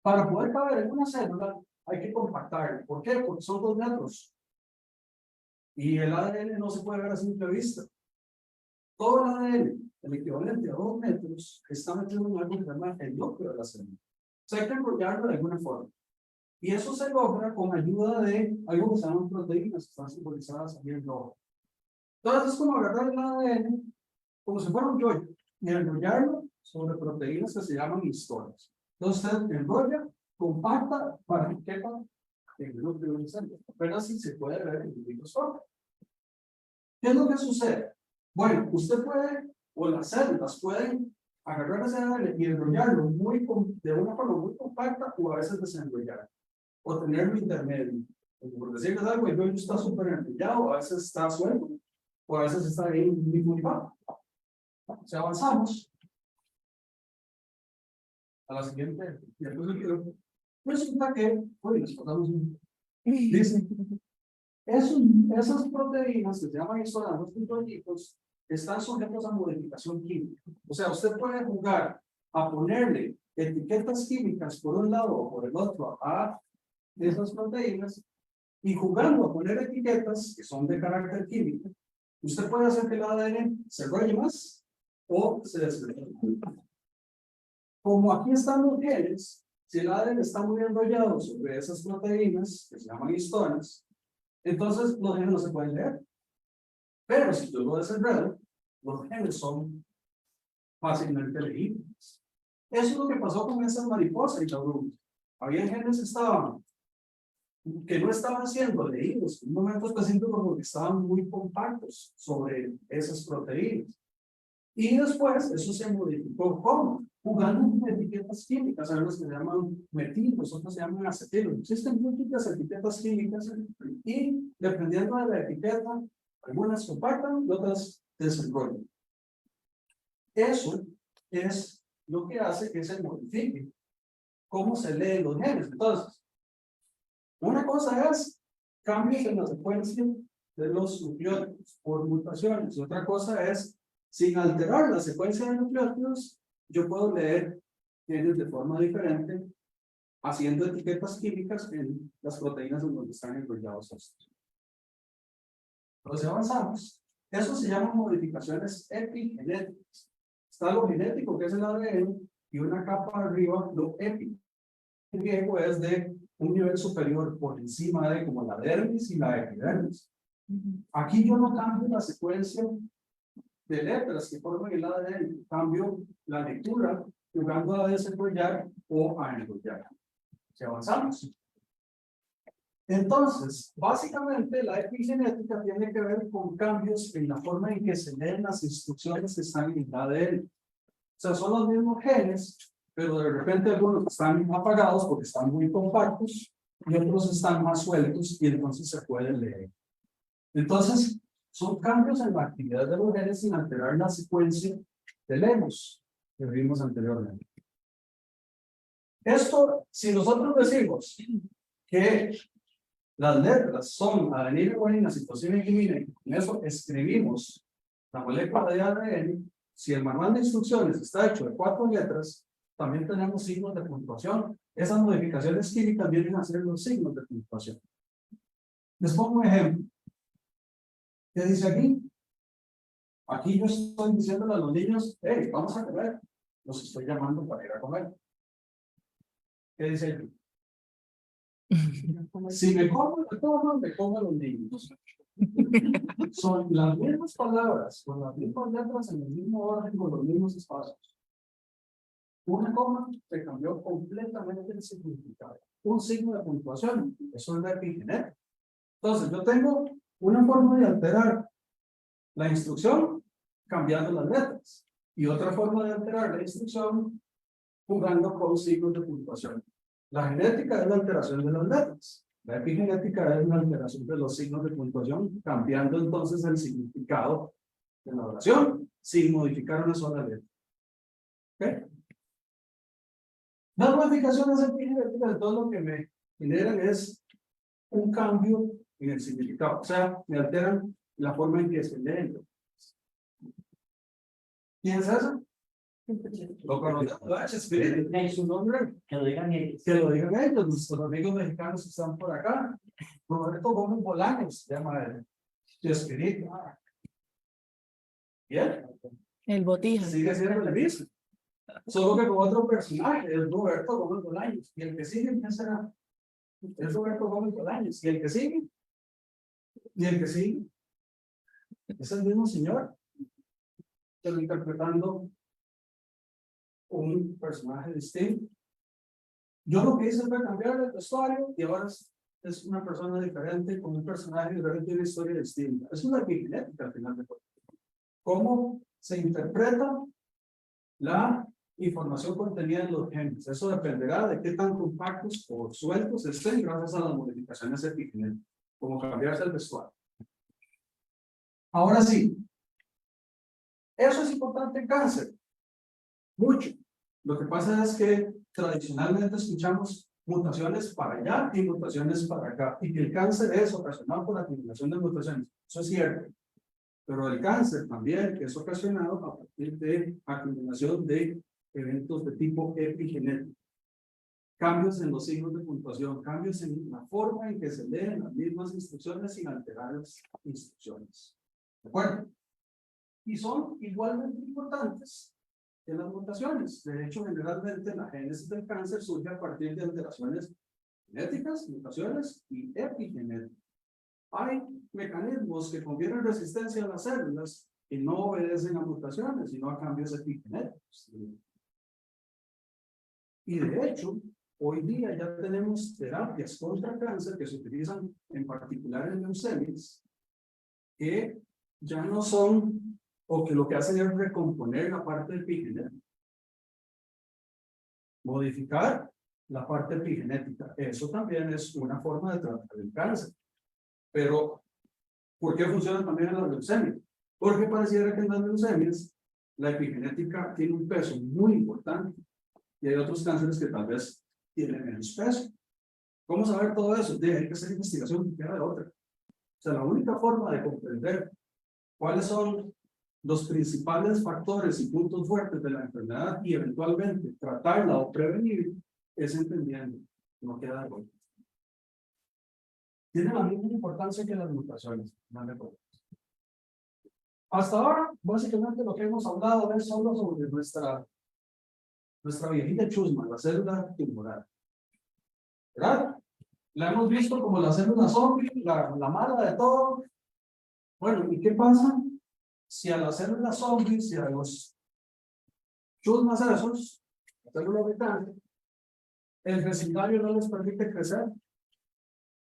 Para poder caber en una célula, hay que compactarla. ¿Por qué? Porque son 2 metros. Y el ADN no se puede ver a simple vista. Todo el ADN, el equivalente a 2 metros, está metido en algo que se llama el núcleo de la célula. O sea, hay que enrollarlo de alguna forma. Y eso se logra con ayuda de algo que se llaman proteínas, que están simbolizadas aquí en rojo. Entonces es como agarrar el ADN como si fuera un yoyo y enrollarlo sobre proteínas que se llaman histonas. Entonces usted enrolla, compacta para que quepa en el núcleo de la célula. Pero así se puede ver en el microscopio. ¿Qué es lo que sucede? Bueno, usted puede, o las células pueden agarrar ese ADN y enrollarlo de una forma muy compacta o a veces desenrollar, o tenerlo intermedio. Por decirles algo, el yoyo está súper enrollado, a veces está suelto, o a veces está ahí muy bajo. Si avanzamos a la siguiente diapositiva, resulta que, oye, les pasamos dice, esas proteínas que se llaman histonas, los prototitos, están sujetos a modificación química. O sea, usted puede jugar a ponerle etiquetas químicas por un lado o por el otro a esas proteínas, y jugando a poner etiquetas que son de carácter químico, usted puede hacer que el ADN se enrolle más o se desenrolle. Como aquí están los genes, si el ADN está muy enrollado sobre esas proteínas que se llaman histonas, entonces los genes no se pueden leer. Pero si yo lo desenredo, los genes son fácilmente legibles. Eso es lo que pasó con esas mariposas y la bruja. Había genes que no estaban siendo leídos en un momento específico porque estaban muy compactos sobre esas proteínas. Y después eso se modificó ¿cómo? Jugando con etiquetas químicas, hay unas que se llaman metilos, otras se llaman acetilos. Existen múltiples etiquetas químicas y dependiendo de la etiqueta, algunas compactan y otras desenrollan. Eso es lo que hace que se modifique cómo se leen los genes. Entonces, una cosa es cambios en la secuencia de los nucleótidos por mutaciones, y otra cosa es, sin alterar la secuencia de nucleótidos, yo puedo leer genes de forma diferente, haciendo etiquetas químicas en las proteínas en donde están enrollados estos. Entonces avanzamos. Eso se llama modificaciones epigenéticas. Está lo genético, que es el ADN, y una capa arriba, lo epi. El griego es de un nivel superior por encima de como la dermis y la epidermis. Aquí yo no cambio la secuencia de letras que forman el ADN, cambio la lectura jugando a desenrollar o a enrollar. Si avanzamos. Entonces, básicamente la epigenética tiene que ver con cambios en la forma en que se leen las instrucciones que están en el ADN. O sea, son los mismos genes, pero de repente algunos están apagados porque están muy compactos y otros están más sueltos y entonces se pueden leer. Entonces, son cambios en la actividad de los genes sin alterar la secuencia de lemos que vimos anteriormente. Esto, si nosotros decimos que las letras son adenina, guanina, citosina y timina, y con eso escribimos la molécula de ADN, si el manual de instrucciones está hecho de 4 letras, también tenemos signos de puntuación. Esas modificaciones químicas vienen a ser los signos de puntuación. Les pongo un ejemplo. ¿Qué dice aquí? Aquí yo estoy diciéndole a los niños, hey, vamos a comer. Los estoy llamando para ir a comer. ¿Qué dice aquí? Si me como a los niños. Son las mismas palabras, con las mismas letras, en el mismo orden, con los mismos espacios. Una coma se cambió completamente el significado. Un signo de puntuación, eso es la epigenética. Entonces, yo tengo una forma de alterar la instrucción cambiando las letras y otra forma de alterar la instrucción jugando con signos de puntuación. La genética es la alteración de las letras. La epigenética es la alteración de los signos de puntuación, cambiando entonces el significado de la oración sin modificar una sola letra. ¿Ok? Las modificaciones epigenéticas, todo lo que me generan es un cambio en el significado. O sea, me alteran la forma en que se leen. ¿Quién es ese? Lo conocemos, Chespirito. ¿Y su nombre? Que lo digan ellos. Que lo digan ellos, nuestros amigos mexicanos que están por acá. Roberto Gómez Bolaños, se llama él. Chespirito. Bien. El botija. Sigue siendo el mismo. Solo que con otro personaje, es Roberto Gómez Bolaños. Y el que sigue, ¿quién será? Es Roberto Gómez Bolaños. Y el que sigue. Y el que sigue. Es el mismo señor. Pero interpretando un personaje distinto. Yo lo que hice fue cambiar el vestuario y ahora es una persona diferente, con un personaje diferente y una historia distinta. Es una epigenética al final de cuentas. ¿Cómo se interpreta la información contenida en los genes? Eso dependerá de qué tan compactos o sueltos estén gracias a las modificaciones epigenéticas, como cambiarse el vestuario. Ahora sí, eso es importante en cáncer. Mucho. Lo que pasa es que tradicionalmente escuchamos mutaciones para allá y mutaciones para acá, y que el cáncer es ocasionado por la acumulación de mutaciones. Eso es cierto. Pero el cáncer también es ocasionado a partir de acumulación de eventos de tipo epigenético. Cambios en los signos de puntuación, cambios en la forma en que se leen las mismas instrucciones sin alterar las instrucciones. ¿De acuerdo? Y son igualmente importantes que las mutaciones. De hecho, generalmente la génesis del cáncer surge a partir de alteraciones genéticas, mutaciones y epigenéticas. Hay mecanismos que confieren resistencia a las células y no obedecen a mutaciones, sino a cambios epigenéticos. Y de hecho, hoy día ya tenemos terapias contra cáncer que se utilizan en particular en leucemias, que ya no son, o que lo que hacen es recomponer la parte epigenética. Modificar la parte epigenética. Eso también es una forma de tratar el cáncer. Pero, ¿por qué funcionan también en las leucemias? Porque pareciera que en las leucemias la epigenética tiene un peso muy importante y hay otros cánceres que tal vez tienen menos peso. ¿Cómo saber todo eso? Hay que hacer investigación que queda de otra. O sea, la única forma de comprender cuáles son los principales factores y puntos fuertes de la enfermedad y eventualmente tratarla o prevenir es entendiendo. No queda de otra. Tiene la misma importancia que las mutaciones. No me acuerdo. Hasta ahora, básicamente lo que hemos hablado es solo sobre nuestra viejita chusma, la célula tumoral. ¿Verdad? La hemos visto como la célula zombie, la mala de todo. Bueno, ¿y qué pasa si a las células zombies, si a los chusmas esos, las células de cáncer, el vecindario no les permite crecer?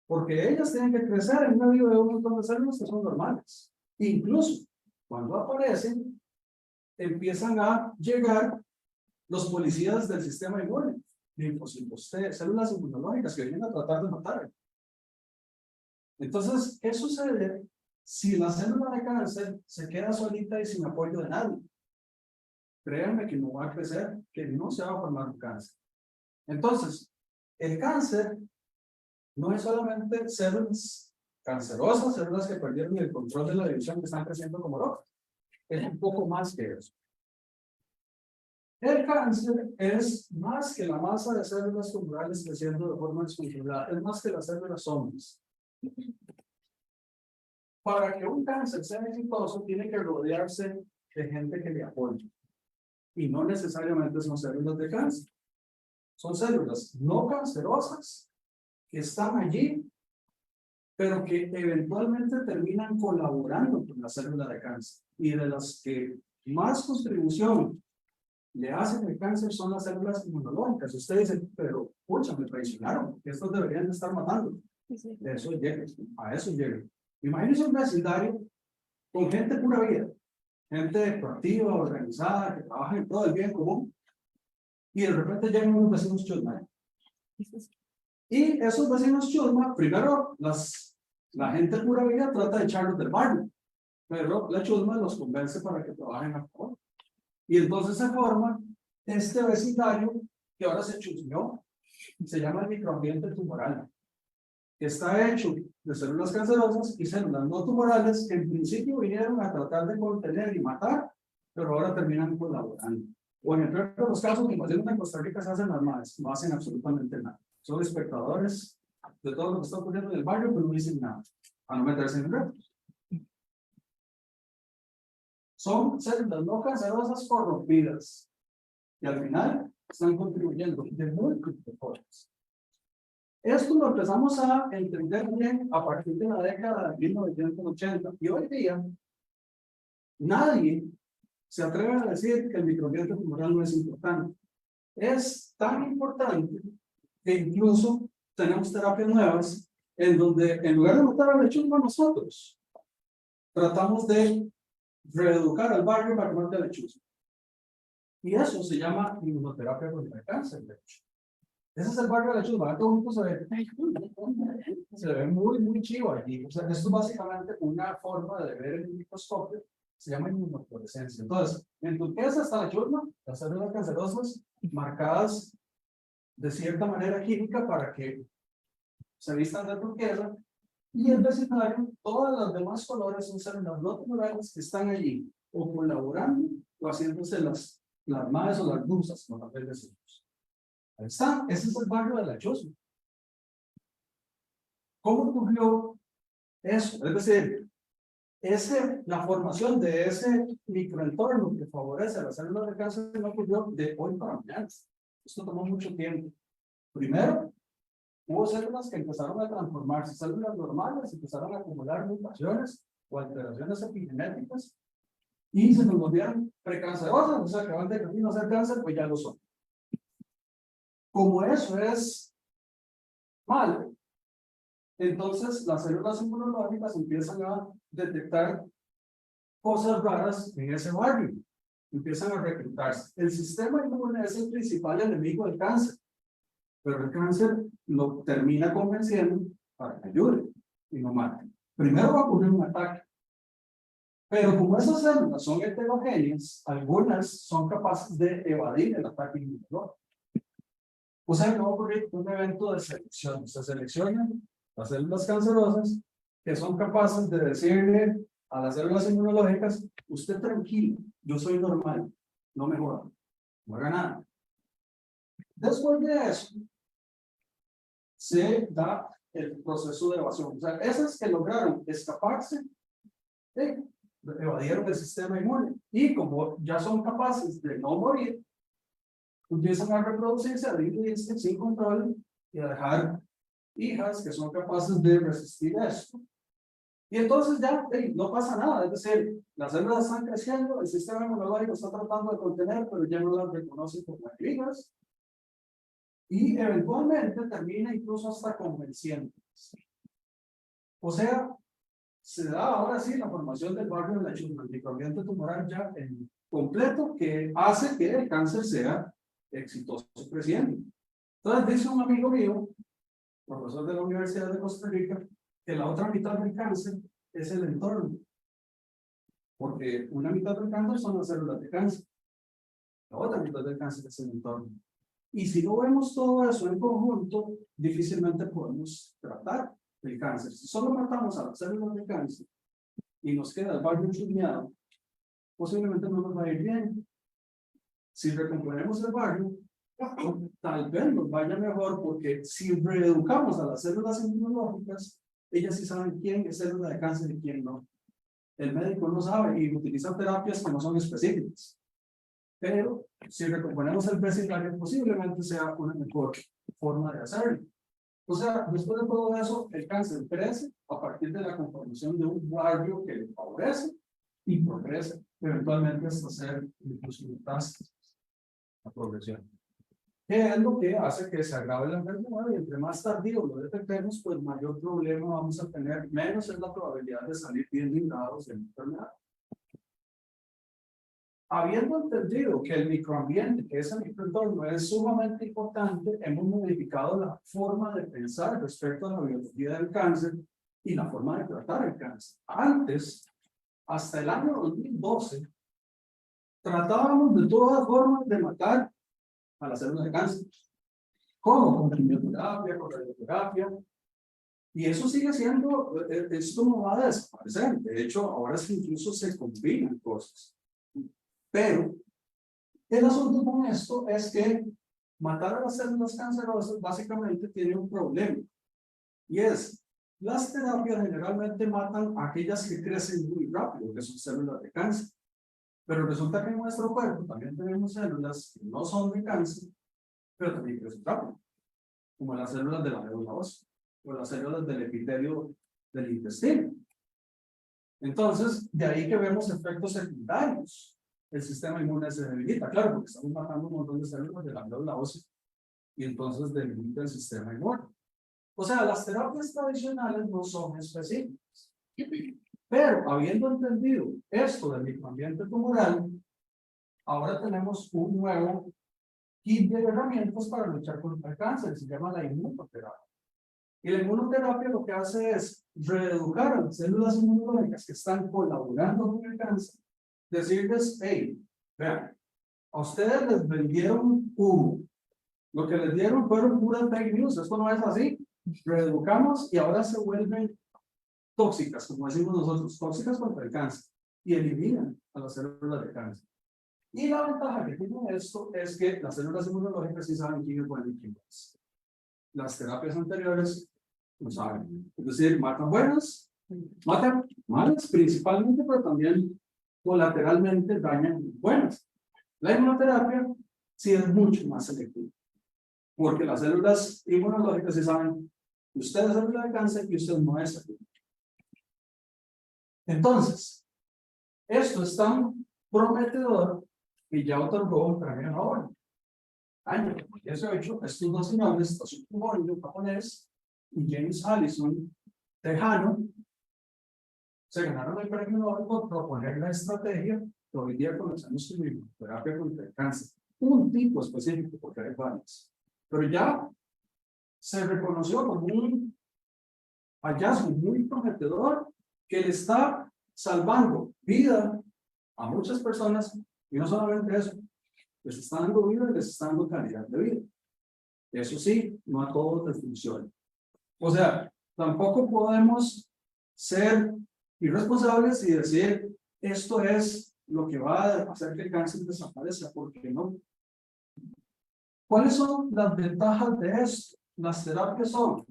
Porque ellas tienen que crecer en medio de un montón de células que son normales. Incluso cuando aparecen, empiezan a llegar los policías del sistema inmune, linfocitos, células inmunológicas que vienen a tratar de matar. Entonces, ¿qué sucede si la célula de cáncer se queda solita y sin apoyo de nadie? Créanme que no va a crecer, que no se va a formar un cáncer. Entonces, el cáncer no es solamente células cancerosas, células que perdieron el control de la división que están creciendo como locas. Es un poco más que eso. El cáncer es más que la masa de células tumorales creciendo de forma descontrolada, es más que las células zombies. Para que un cáncer sea exitoso, tiene que rodearse de gente que le apoye. Y no necesariamente son células de cáncer. Son células no cancerosas que están allí, pero que eventualmente terminan colaborando con la célula de cáncer. Y de las que más contribución le hacen el cáncer son las células inmunológicas. Ustedes dicen, pero, pucha, me traicionaron, que estos deberían de estar matando. Eso llega, a eso llega. Imagínense un vecindario con gente pura vida, gente proactiva, organizada, que trabaja en todo el bien común, y de repente llegan unos vecinos chusma. Y esos vecinos chusma, primero, la gente pura vida trata de echarlos del barrio, pero la chusma los convence para que trabajen a favor. Y entonces se forma este vecindario que ahora se chusmeó, se llama el microambiente tumoral, que está hecho de células cancerosas y células no tumorales que en principio vinieron a tratar de contener y matar pero ahora terminan colaborando. O en el peor de los casos, como en Costa Rica se hacen las madres, no hacen absolutamente nada. Son espectadores de todo lo que está ocurriendo en el barrio, pero no dicen nada, a no meterse en el reto. Son células no cancerosas corrompidas, y al final están contribuyendo de múltiples formas. Esto lo empezamos a entender bien a partir de la década de 1980, y hoy día nadie se atreve a decir que el microambiente tumoral no es importante. Es tan importante que incluso tenemos terapias nuevas en donde, en lugar de matar a lechuga nosotros, tratamos de reeducar al barrio para que mate a lechuga. Y eso se llama inmunoterapia contra el cáncer, de hecho. Ese es el barrio de lechuga. Todo el mundo se ve muy chivo allí. O sea, esto es básicamente una forma de ver el microscopio. Se llama inmunofluorescencia. Entonces, en turquesa está la chusma, las células cancerosas marcadas de cierta manera química para que se vistan de turquesa, y el vecindario, todos los demás colores son células no tumorales que están allí o colaborando o haciéndose las madres o las dulzas, como las decimos. Ahí está, ese es el barrio de la chusma. ¿Cómo ocurrió eso? Es decir, la formación de ese microentorno que favorece a las células de cáncer no ocurrió de hoy para mañana. Esto tomó mucho tiempo. Primero, hubo células que empezaron a transformarse, células normales empezaron a acumular mutaciones o alteraciones epigenéticas y se nos volvieron precancerosas, o sea que van de camino a ser cáncer, pues ya lo son. Como eso es malo, entonces las células inmunológicas empiezan a detectar cosas raras en ese barrio, empiezan a reclutarse. El sistema inmune es el principal enemigo del cáncer, pero el cáncer lo termina convenciendo para que ayude y no mate. Primero va a ocurrir un ataque, pero como esas células son heterogéneas, algunas son capaces de evadir el ataque inmunológico. O sea que va a ocurrir un evento de selección. Se seleccionan las células cancerosas que son capaces de decirle a las células inmunológicas: usted tranquilo, yo soy normal, no me joda, no haga nada. Después de eso, se da el proceso de evasión. O sea, esas que lograron escaparse, evadieron el sistema inmune. Y como ya son capaces de no morir, empiezan a reproducirse, a dividirse sin control y a dejar hijas que son capaces de resistir esto. Y entonces ya no pasa nada. Es decir, las células están creciendo, el sistema inmunológico está tratando de contener, pero ya no las reconoce como hijas. Y eventualmente termina incluso hasta convenciéndolas. O sea, se da ahora sí la formación del barrio de la chusma, el microambiente tumoral ya en completo, que hace que el cáncer sea exitoso creciendo. Entonces dice un amigo mío, profesor de la Universidad de Costa Rica, que la otra mitad del cáncer es el entorno. Porque una mitad del cáncer son las células de cáncer. La otra mitad del cáncer es el entorno. Y si no vemos todo eso en conjunto, difícilmente podemos tratar el cáncer. Si solo matamos a las células de cáncer y nos queda el barrio chusmeado, posiblemente no nos va a ir bien. Si recomponemos el barrio, tal vez nos vaya mejor, porque si reeducamos a las células inmunológicas, ellas sí saben quién es célula de cáncer y quién no. El médico no sabe y utiliza terapias que no son específicas. Pero si recomponemos el vecindario, posiblemente sea una mejor forma de hacerlo. O sea, después de todo eso, el cáncer crece a partir de la conformación de un barrio que le favorece y progresa, eventualmente hasta ser incluso metástasis, la progresión. ¿Qué es lo que hace que se agrave la enfermedad? Y entre más tardío lo detectemos, pues mayor problema vamos a tener, menos es la probabilidad de salir bien librados de la enfermedad. Habiendo entendido que el microambiente, que es el microentorno, es sumamente importante, hemos modificado la forma de pensar respecto a la biología del cáncer y la forma de tratar el cáncer. Antes, hasta el año 2012, tratábamos de todas formas de matar a las células de cáncer. ¿Cómo? Con quimioterapia, con radioterapia. Y eso sigue siendo, esto no va a desaparecer. De hecho, ahora sí incluso se combinan cosas. Pero el asunto con esto es que matar a las células cancerosas básicamente tiene un problema. Y es, las terapias generalmente matan a aquellas que crecen muy rápido, que son células de cáncer. Pero resulta que en nuestro cuerpo también tenemos células que no son de cáncer, pero también crecen rápido, como las células de la médula ósea o las células del epitelio del intestino. Entonces, de ahí que vemos efectos secundarios. El sistema inmune se debilita, claro, porque estamos matando un montón de células de la médula ósea y entonces debilita el sistema inmune. O sea, las terapias tradicionales no son específicas. Pero, habiendo entendido esto del microambiente tumoral, ahora tenemos un nuevo kit de herramientas para luchar contra el cáncer, se llama la inmunoterapia. Y la inmunoterapia lo que hace es reeducar a las células inmunológicas que están colaborando con el cáncer, decirles, hey, vean, a ustedes les vendieron humo, lo que les dieron fueron puras fake news, esto no es así, reeducamos y ahora se vuelven tóxicas, como decimos nosotros, tóxicas contra el cáncer, y eliminan a las células de cáncer. Y la ventaja que tiene esto es que las células inmunológicas sí saben quién es bueno y quién no es. Las terapias anteriores no saben. Es decir, matan buenas, matan malas principalmente, pero también colateralmente dañan buenas. La inmunoterapia sí es mucho más selectiva, porque las células inmunológicas sí saben que usted es célula de cáncer y usted no es célula. Entonces, esto es tan prometedor que ya otorgó un premio Nobel. Año 2018, estos dos señores, Tasuku Mori, japonés, y James Allison, tejano, se ganaron el premio Nobel por proponer la estrategia que hoy día conocemos como terapia contra el cáncer. Un tipo específico, porque hay varios. Pero ya se reconoció como un hallazgo muy prometedor que le está salvando vida a muchas personas, y no solamente eso, les está dando vida y les está dando calidad de vida. Eso sí, no a todos les funciona. O sea, tampoco podemos ser irresponsables y decir, esto es lo que va a hacer que el cáncer desaparezca, porque no. ¿Cuáles son las ventajas de esto? Las terapias son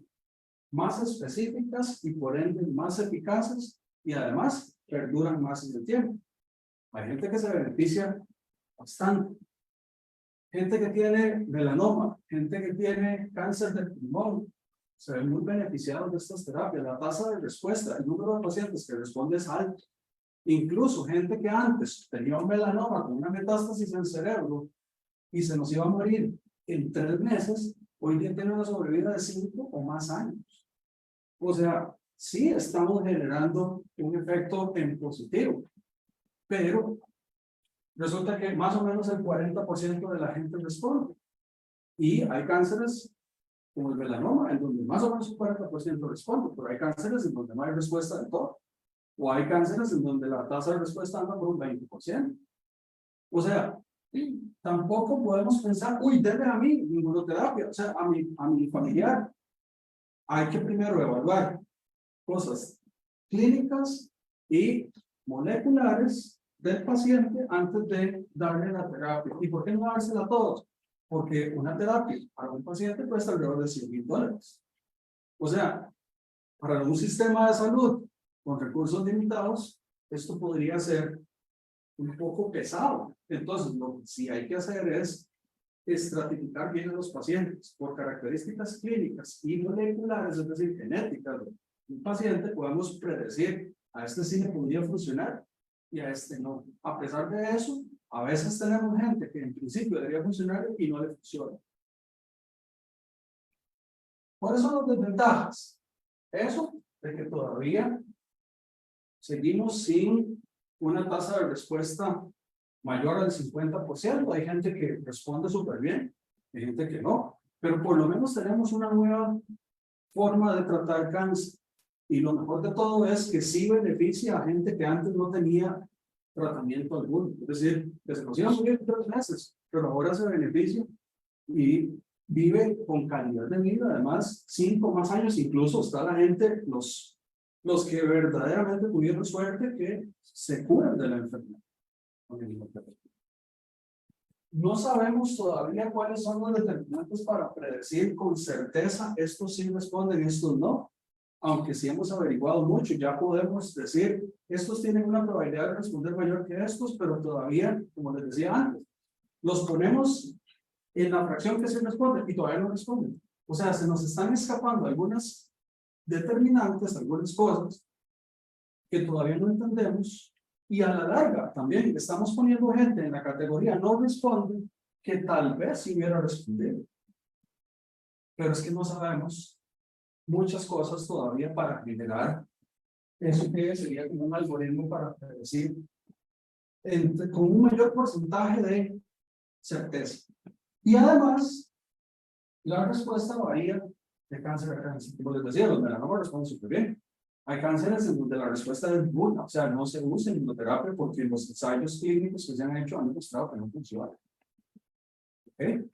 más específicas y por ende más eficaces y además perduran más en el tiempo. Hay gente que se beneficia bastante. Gente que tiene melanoma, gente que tiene cáncer del pulmón, se ven muy beneficiados de estas terapias. La tasa de respuesta, el número de pacientes que responde es alto. Incluso gente que antes tenía un melanoma con una metástasis en el cerebro y se nos iba a morir en 3 meses, hoy día tiene una sobrevida de 5 o más años. O sea, sí estamos generando un efecto en positivo, pero resulta que más o menos el 40% de la gente responde. Y hay cánceres como el melanoma, en donde más o menos el 40% responde, pero hay cánceres en donde no hay respuesta de todo. O hay cánceres en donde la tasa de respuesta anda por un 20%. O sea, tampoco podemos pensar, uy, denme a mí inmunoterapia, o sea, a mi familiar. Hay que primero evaluar cosas clínicas y moleculares del paciente antes de darle la terapia. ¿Y por qué no dársela a todos? Porque una terapia para un paciente cuesta alrededor de $100,000. O sea, para un sistema de salud con recursos limitados, esto podría ser un poco pesado. Entonces, lo que sí hay que hacer es estratificar bien a los pacientes por características clínicas y moleculares, es decir, genéticas. Un paciente podemos predecir, a este sí le podría funcionar y a este no. A pesar de eso, a veces tenemos gente que en principio debería funcionar y no le funciona. ¿Cuáles son las desventajas? Eso, de que todavía seguimos sin una tasa de respuesta mayor al 50%. Hay gente que responde súper bien, hay gente que no, pero por lo menos tenemos una nueva forma de tratar cáncer. Y lo mejor de todo es que sí beneficia a gente que antes no tenía tratamiento alguno. Es decir, que se nos iba a morir en 3 meses, pero ahora se beneficia y vive con calidad de vida. Además, 5 más años, incluso está la gente, los que verdaderamente tuvieron suerte, que se curan de la enfermedad. No sabemos todavía cuáles son los determinantes para predecir con certeza estos sí responden, estos no. Aunque sí hemos averiguado mucho, ya podemos decir, estos tienen una probabilidad de responder mayor que estos, pero todavía, como les decía antes, los ponemos en la fracción que se responde y todavía no responden. O sea, se nos están escapando algunas determinantes, algunas cosas que todavía no entendemos. Y a la larga también estamos poniendo gente en la categoría no responde que tal vez sí hubiera respondido. Pero es que no sabemos muchas cosas todavía para generar eso que sería como un algoritmo para predecir con un mayor porcentaje de certeza. Y además, la respuesta varía de cáncer a cáncer. Como les decía, los melanomas responden súper bien. Hay cánceres en donde la respuesta es nula, o sea, no se usa en inmunoterapia porque los ensayos clínicos que se han hecho han demostrado que no funciona. ¿Okay?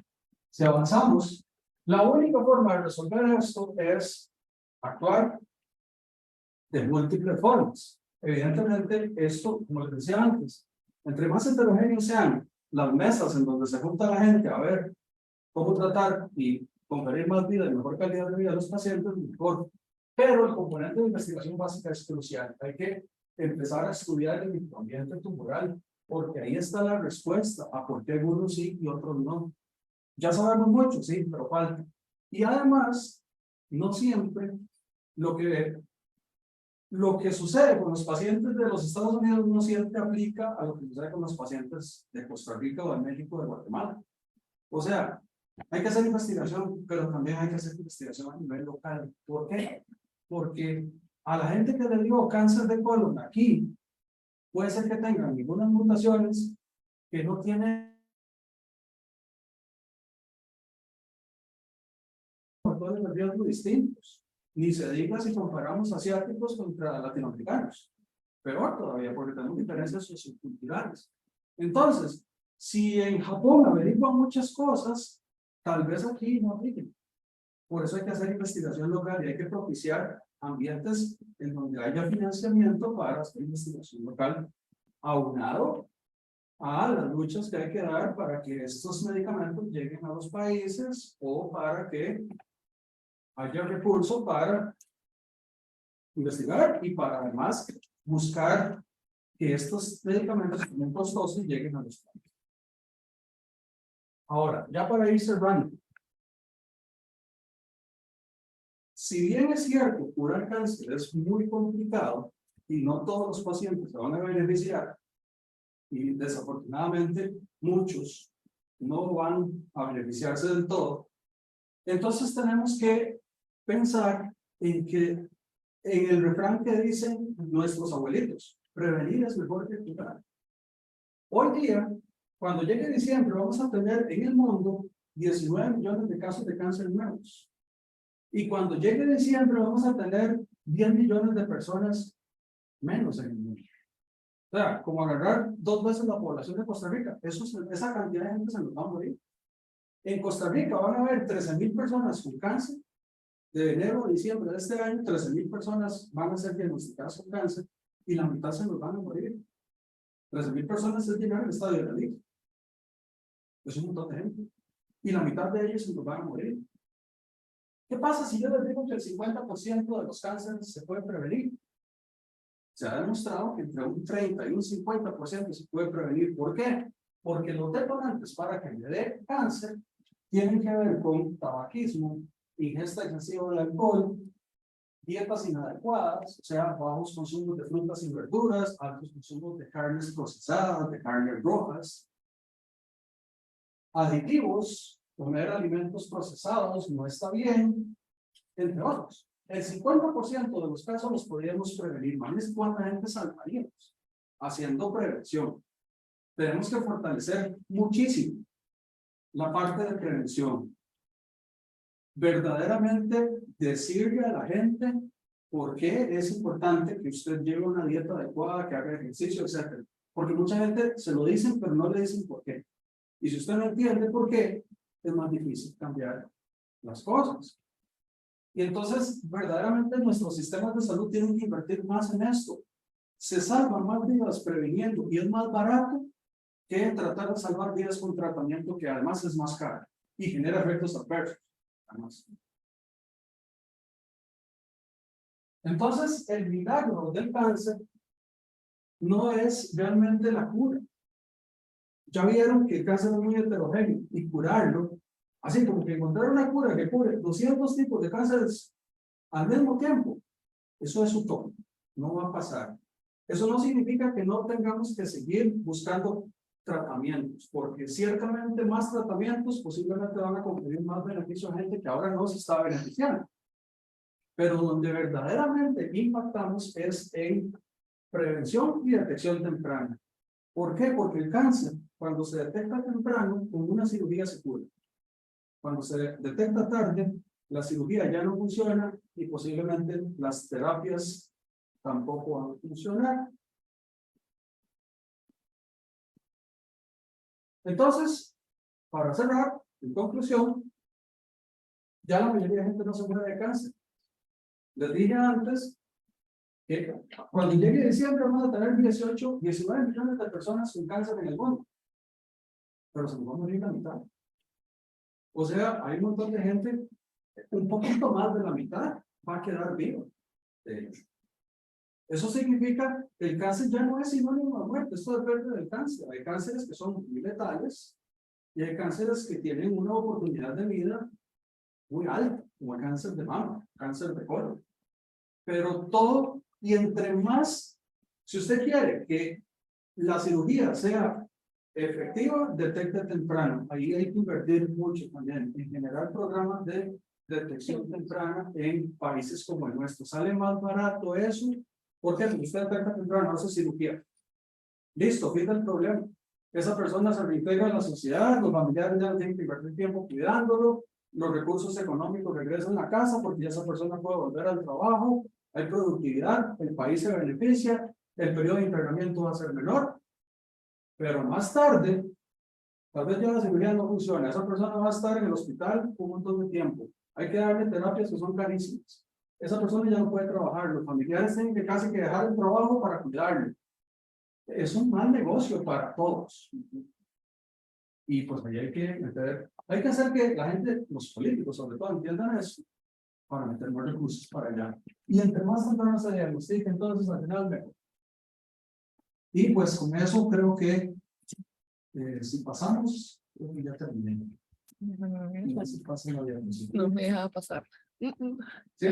Si avanzamos, la única forma de resolver esto es actuar de múltiples formas. Evidentemente, esto, como les decía antes, entre más heterogéneos sean las mesas en donde se junta la gente a ver cómo tratar y conferir más vida y mejor calidad de vida a los pacientes, mejor. Pero el componente de investigación básica es crucial. Hay que empezar a estudiar el microambiente tumoral, porque ahí está la respuesta a por qué algunos sí y otros no. Ya sabemos mucho, sí, pero falta. Y además, no siempre lo que sucede con los pacientes de los Estados Unidos no siempre aplica a lo que sucede con los pacientes de Costa Rica o de México o de Guatemala. O sea, hay que hacer investigación, pero también hay que hacer investigación a nivel local. ¿Por qué? Porque a la gente que le dio cáncer de colon aquí, puede ser que tengan algunas mutaciones que no tienen factores de riesgo distintos. Ni se diga si comparamos asiáticos contra latinoamericanos. Peor todavía, porque tenemos diferencias socioculturales. Entonces, si en Japón averiguan muchas cosas, tal vez aquí no apliquen. Por eso hay que hacer investigación local y hay que propiciar ambientes en donde haya financiamiento para hacer investigación local, aunado a las luchas que hay que dar para que estos medicamentos lleguen a los países o para que haya recursos para investigar y para además buscar que estos medicamentos son costosos y lleguen a los países. Ahora, ya para ir cerrando. Si bien es cierto, curar cáncer es muy complicado y no todos los pacientes se van a beneficiar, y desafortunadamente muchos no van a beneficiarse del todo, entonces tenemos que pensar en que en el refrán que dicen nuestros abuelitos, prevenir es mejor que curar. Hoy día, cuando llegue diciembre, vamos a tener en el mundo 19 millones de casos de cáncer nuevos. Y cuando llegue diciembre vamos a tener 10 millones de personas menos en el mundo. O sea, como agarrar 2 veces la población de Costa Rica. Esa cantidad de gente se nos va a morir. En Costa Rica van a haber 13,000 personas con cáncer. De enero a diciembre de este año, 13,000 personas van a ser diagnosticadas con cáncer y la mitad se nos van a morir. 13,000 personas es llegar al estadio de la liga. Es un montón de gente. Y la mitad de ellos se nos van a morir. ¿Qué pasa si yo les digo que el 50% de los cánceres se puede prevenir? Se ha demostrado que entre un 30 y un 50% se puede prevenir. ¿Por qué? Porque los detonantes para que le dé cáncer tienen que ver con tabaquismo, ingesta excesiva de alcohol, dietas inadecuadas, o sea, bajos consumos de frutas y verduras, altos consumos de carnes procesadas, de carnes rojas, aditivos, comer alimentos procesados no está bien, entre otros. El 50% de los casos los podríamos prevenir. Más cuánta gente salvaríamos haciendo prevención. Tenemos que fortalecer muchísimo la parte de prevención. Verdaderamente decirle a la gente por qué es importante que usted lleve una dieta adecuada, que haga ejercicio, etc. Porque mucha gente se lo dicen, pero no le dicen por qué. Y si usted no entiende por qué, es más difícil cambiar las cosas. Y entonces, verdaderamente, nuestros sistemas de salud tienen que invertir más en esto. Se salvan más vidas previniendo y es más barato que tratar de salvar vidas con tratamiento que además es más caro y genera efectos adversos. Además. Entonces, el milagro del cáncer no es realmente la cura. Ya vieron que el cáncer es muy heterogéneo y curarlo, así como que encontrar una cura que cubre 200 tipos de cánceres al mismo tiempo, eso es utópico, no va a pasar. Eso no significa que no tengamos que seguir buscando tratamientos, porque ciertamente más tratamientos posiblemente van a conferir más beneficio a gente que ahora no se está beneficiando. Pero donde verdaderamente impactamos es en prevención y detección temprana. ¿Por qué? Porque el cáncer, cuando se detecta temprano, con una cirugía se cura. Cuando se detecta tarde, la cirugía ya no funciona y posiblemente las terapias tampoco van a funcionar. Entonces, para cerrar, en conclusión, ya la mayoría de gente no se muere de cáncer. Les dije antes que cuando llegue diciembre vamos a tener 19 millones de personas con cáncer en el mundo. Pero se nos va a morir la mitad. O sea, hay un montón de gente, un poquito más de la mitad va a quedar vivo. Eso significa que el cáncer ya no es sinónimo de muerte. Esto depende del cáncer. Hay cánceres que son muy letales y hay cánceres que tienen una oportunidad de vida muy alta, como el cáncer de mama, cáncer de colon. Pero todo, y entre más, si usted quiere que la cirugía sea efectiva, detecte temprano. Ahí hay que invertir mucho también en generar programas de detección temprana en países como el nuestro. Sale más barato eso. ¿Por qué? Porque usted detecta temprano, hace cirugía. Listo, fin del problema. Esa persona se reintegra a la sociedad, los familiares ya tienen que invertir tiempo cuidándolo, los recursos económicos regresan a casa porque ya esa persona puede volver al trabajo, hay productividad, el país se beneficia, el periodo de internamiento va a ser menor. Pero más tarde, tal vez ya la cirugía no funciona. Esa persona va a estar en el hospital un montón de tiempo. Hay que darle terapias que son carísimas. Esa persona ya no puede trabajar. Los familiares tienen que casi que dejar el trabajo para cuidarle. Es un mal negocio para todos. Y pues ahí hay que meter, hay que hacer que la gente, los políticos sobre todo, entiendan eso para meter más recursos para allá. Y entre más temprano se diagnostica, entonces al final mejor. Y pues con eso creo que si pasamos, creo que ya terminé. Si pasan la diapositiva. No me deja pasar. Sí,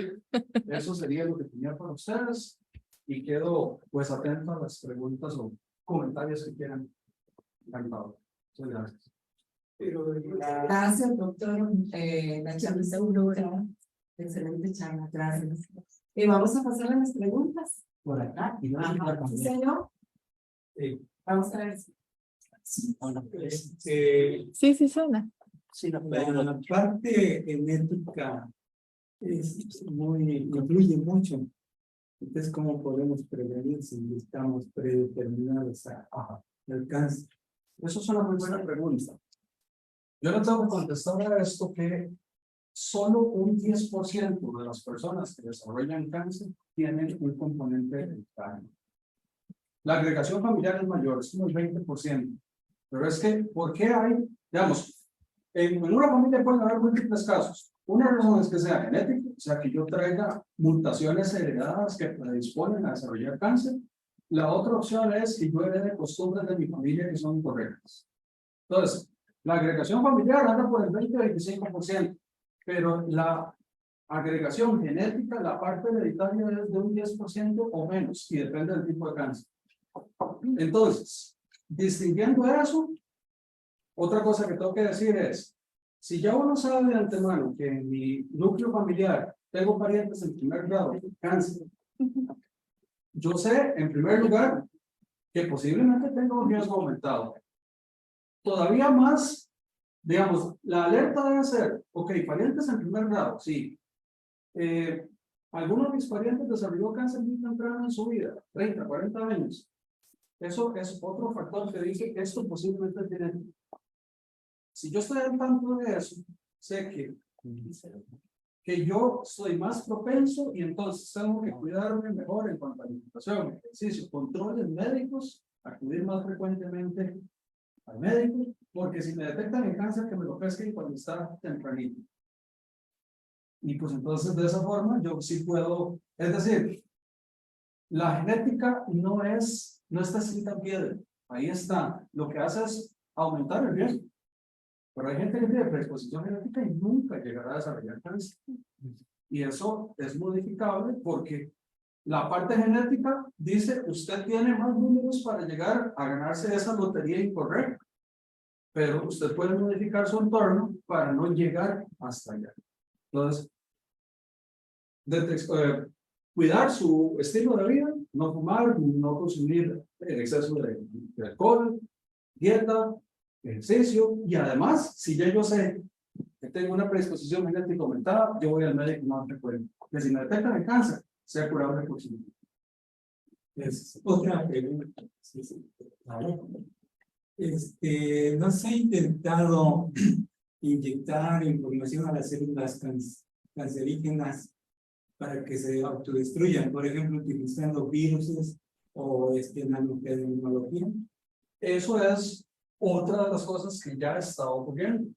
eso sería lo que tenía para ustedes. Y quedo pues atento a las preguntas o comentarios que quieran. Encantado. Muchas gracias. Gracias, doctor. La charla es Aurora. Excelente charla, gracias. Y vamos a pasar a las preguntas. Por acá. Y no Sí, señor. Vamos a ver. Sí, suena. Sí, la parte genética influye mucho. Entonces, ¿cómo podemos prevenir si estamos predeterminados al cáncer? Eso es una muy buena pregunta. Yo le tengo que contestar a esto que solo un 10% de las personas que desarrollan cáncer tienen un componente hereditario. La agregación familiar es mayor, es como el 20%. Pero es que, ¿por qué hay? Digamos, en una familia pueden haber múltiples casos. Una razón es que sea genético, o sea, que yo traiga mutaciones heredadas que predisponen a desarrollar cáncer. La otra opción es que yo herede costumbres de mi familia que son incorrectas. Entonces, la agregación familiar anda por el 20-25%, pero la agregación genética, la parte hereditaria es de un 10% o menos, y depende del tipo de cáncer. Entonces, distinguiendo eso, otra cosa que tengo que decir es, si ya uno sabe de antemano que en mi núcleo familiar tengo parientes en primer grado de cáncer, yo sé, en primer lugar, que posiblemente tengo un riesgo aumentado. Todavía más, digamos, la alerta debe ser, ok, parientes en primer grado, sí. Algunos de mis parientes desarrolló cáncer muy temprano en su vida, 30, 40 años. Eso es otro factor que dice que esto posiblemente tiene. Si yo estoy al tanto de eso, sé que yo soy más propenso y entonces tengo que cuidarme mejor en cuanto a alimentación, ejercicio, controles médicos, acudir más frecuentemente al médico, porque si me detectan el cáncer, que me lo pesquen cuando está tempranito. Y pues entonces de esa forma yo sí puedo, es decir, la genética no está escrita en piedra, ahí está, lo que hace es aumentar el riesgo. Pero hay gente que tiene predisposición genética y nunca llegará a desarrollar cáncer. Y eso es modificable porque la parte genética dice, usted tiene más números para llegar a ganarse esa lotería incorrecta. Pero usted puede modificar su entorno para no llegar hasta allá. Entonces, cuidar su estilo de vida, no fumar, no consumir el exceso de alcohol, dieta, ejercicio, y además, si ya yo sé que tengo una predisposición genética aumentada, yo voy al médico más frecuente. Que si me detectan el cáncer, sea curable por sí. Es otra pregunta. Sí, sí. ¿No se ha intentado inyectar información a las células cancerígenas para que se autodestruyan, por ejemplo, utilizando virus o nanotecnología? Eso es otra de las cosas que ya está ocurriendo.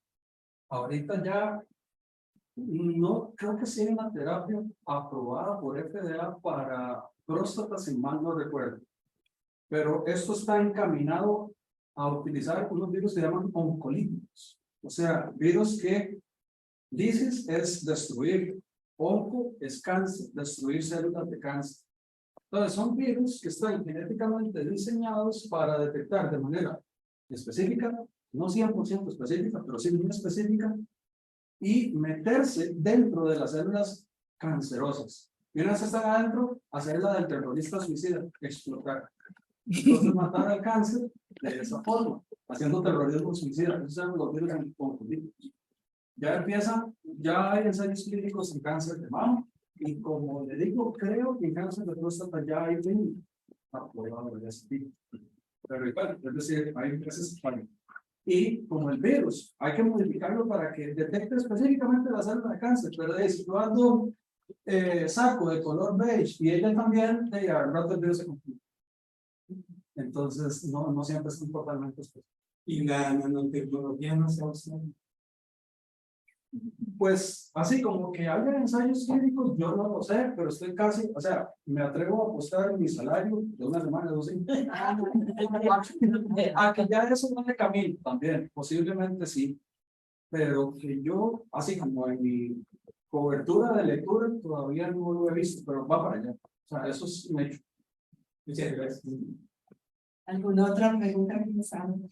Ahorita ya no creo que sea una terapia aprobada por FDA para próstata, si mal no recuerdo. Pero esto está encaminado a utilizar unos virus que se llaman oncolíticos. O sea, virus que dices es destruir. Onco es cáncer, destruir células de cáncer. Entonces, son virus que están genéticamente diseñados para detectar de manera específica, no 100% específica, pero sí muy específica, y meterse dentro de las células cancerosas. Y una vez están adentro, hacer la del terrorista suicida, explotar. Entonces, matar al cáncer de esa forma, haciendo terrorismo suicida. Esos son los virus oncolíticos. Ya hay ensayos clínicos en cáncer de mama, y como le digo, creo que en cáncer de próstata ya hay aprobado de ese tipo. Pero igual, es decir, hay empresas para. Y como el virus, hay que modificarlo para que detecte específicamente la célula de cáncer. Pero si yo ando saco de color beige y ella también, al rato el virus se confunde. Entonces, no siempre es totalmente específico. Y la nanotecnología no se usa. Pues así como que haya ensayos clínicos, yo no lo sé, pero estoy casi, o sea, me atrevo a apostar mi salario de una semana, 2 semanas, a que ya eso no de camino también, posiblemente sí, pero que yo, así como en mi cobertura de lectura, todavía no lo he visto, pero va para allá, o sea, eso es un hecho. Muchas gracias. ¿Alguna otra pregunta que nos hagan?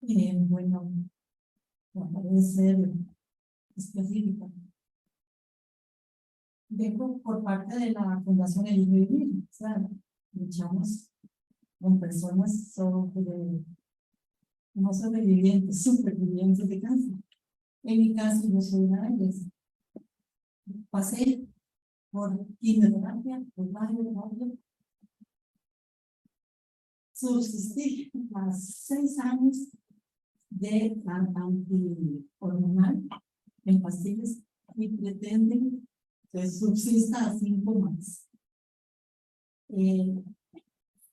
Bueno, puede ser específica. Vengo por parte de la Fundación El Vivir, o sea, luchamos con personas no sobrevivientes, supervivientes de cáncer. En mi caso, yo soy una de ellas. Pasé por quimioterapia, por radioterapia. Subsistí a 6 años de antihormonal en pastillas y pretenden que subsista a 5 más.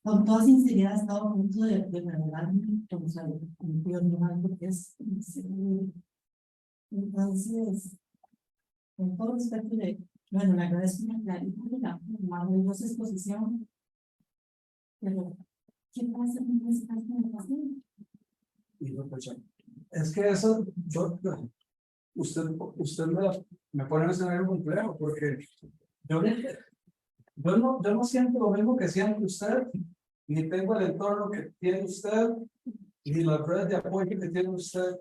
Con toda sinceridad he estado a punto de revelarme con el antihormonal porque es inseguro. Entonces, con todo respeto, bueno, le agradezco la maravillosa exposición, pero ¿qué pasa con ese caso de paciente? Es que eso, usted me pone en un escenario complejo, porque yo no siento lo mismo que siente usted, ni tengo el entorno que tiene usted, ni las redes de apoyo que tiene usted,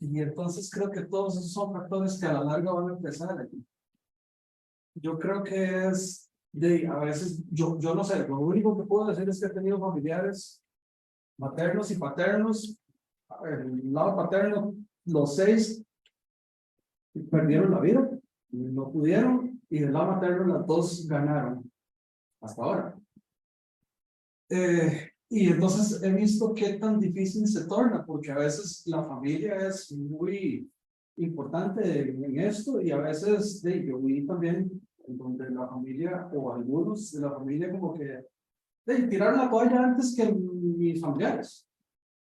y entonces creo que todos esos son factores que a la larga van a empezar aquí. Yo creo que a veces, yo no sé, lo único que puedo decir es que he tenido familiares maternos y paternos. El lado paterno, los 6 perdieron la vida, no pudieron, y del lado materno las 2 ganaron, hasta ahora. Y entonces he visto qué tan difícil se torna, porque a veces la familia es muy importante en esto, y a veces yo vi también donde la familia, o algunos de la familia, como que de tirar la toalla antes que mis familiares.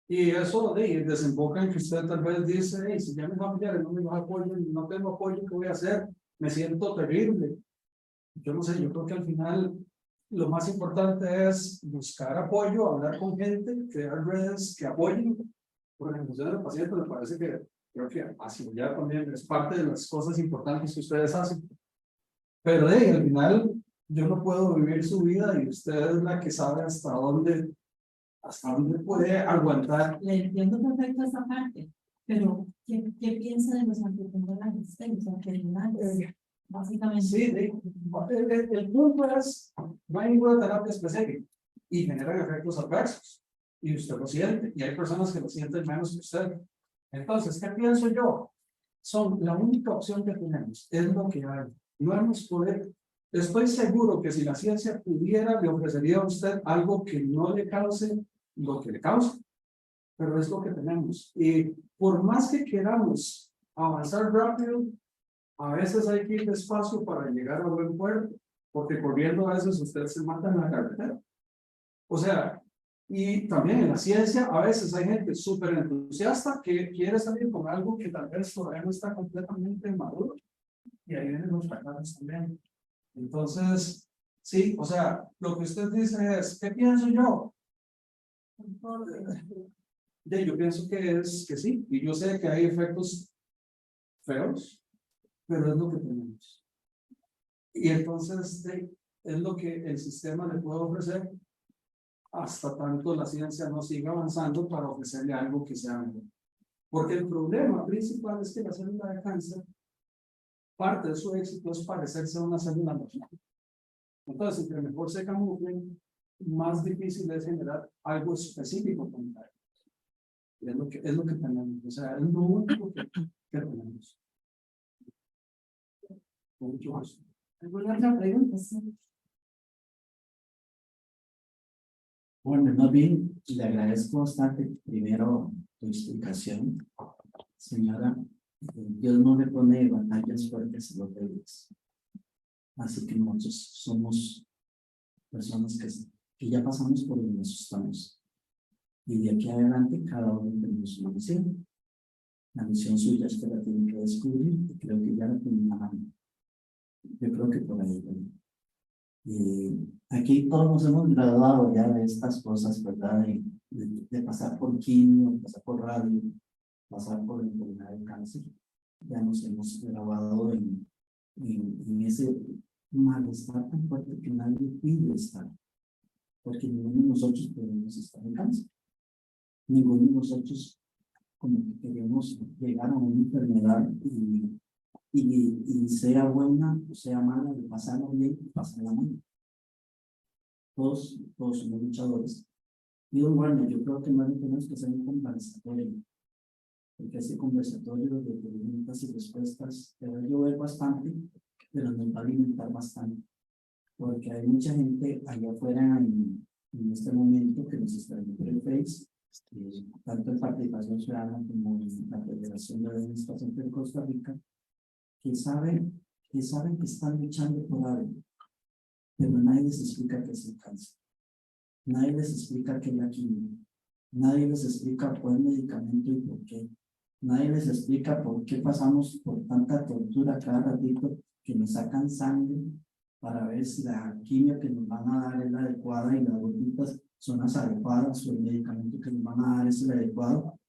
Y eso desemboca en que usted tal vez dice, hey, si ya mis familiares no me apoyan, no tengo apoyo, ¿qué voy a hacer? Me siento terrible. Yo no sé, yo creo que al final lo más importante es buscar apoyo, hablar con gente, crear redes que apoyen. Organización de pacientes, me parece que creo que así ya también es parte de las cosas importantes que ustedes hacen. Pero al final yo no puedo vivir su vida y usted es la que sabe hasta dónde puede aguantar. Le entiendo perfecto esa parte, pero ¿qué piensa de los anticontrolantes? De los anticontrolantes, básicamente. Sí, el punto es, no hay ninguna terapia específica y generan efectos adversos. Y usted lo siente, y hay personas que lo sienten menos que usted. Entonces, ¿qué pienso yo? Son la única opción que tenemos, es lo que hay. No hemos poder. Estoy seguro que si la ciencia pudiera, le ofrecería a usted algo que no le cause lo que le causa, pero es lo que tenemos. Y por más que queramos avanzar rápido, a veces hay que ir despacio para llegar a buen puerto, porque corriendo a veces usted se mata en la carretera. O sea, y también en la ciencia, a veces hay gente súper entusiasta que quiere salir con algo que tal vez todavía no está completamente maduro, y ahí vienen los fracasos también. Entonces, sí, o sea, lo que usted dice es, ¿qué pienso yo? Yo pienso que es que sí, y yo sé que hay efectos feos, pero es lo que tenemos. Y entonces es lo que el sistema le puede ofrecer hasta tanto la ciencia no siga avanzando para ofrecerle algo que sea mejor. Porque el problema principal es que la célula de cáncer, parte de su éxito es parecerse a una célula normal. Entonces, entre mejor se camuflen, más difícil es generar algo específico contra ellos. Es lo que tenemos, o sea, es lo único que tenemos. Con mucho gusto. ¿Alguna otra pregunta? Bueno, más bien le agradezco bastante primero tu explicación, señora. Dios no le pone batallas fuertes a los débiles. Así que nosotros somos personas que ya pasamos por donde estamos. Y de aquí adelante cada uno tenemos una misión. La misión suya es que la tiene que descubrir y creo que ya la tiene en la mano. Yo creo que por ahí. Aquí todos nos hemos graduado ya de estas cosas, ¿verdad? De pasar por quimio, pasar por radio, pasar por la enfermedad de cáncer. Ya nos hemos graduado en ese malestar tan fuerte que nadie pide estar. Porque ninguno de nosotros podemos estar en cáncer. Ninguno de nosotros como que queremos llegar a una enfermedad y sea buena o sea mala, de pasarla bien y pasarla mal. Todos somos luchadores. Y bueno, yo creo que más tenemos que hacer un conversatorio, porque ese conversatorio de preguntas y respuestas te va a llover bastante, pero nos va a alimentar bastante, porque hay mucha gente allá afuera en este momento que nos está viendo por el Face, tanto en Participación Ciudadana como en la Federación de Redes Pacientes de Costa Rica, que saben que están luchando por algo, pero nadie les explica qué es el cáncer, nadie les explica qué es la quimio, nadie les explica cuál medicamento y por qué, nadie les explica por qué pasamos por tanta tortura cada ratito, que nos sacan sangre para ver si la quimio que nos van a dar es la adecuada y las gotitas son las adecuadas o el medicamento que nos van a dar es el adecuado.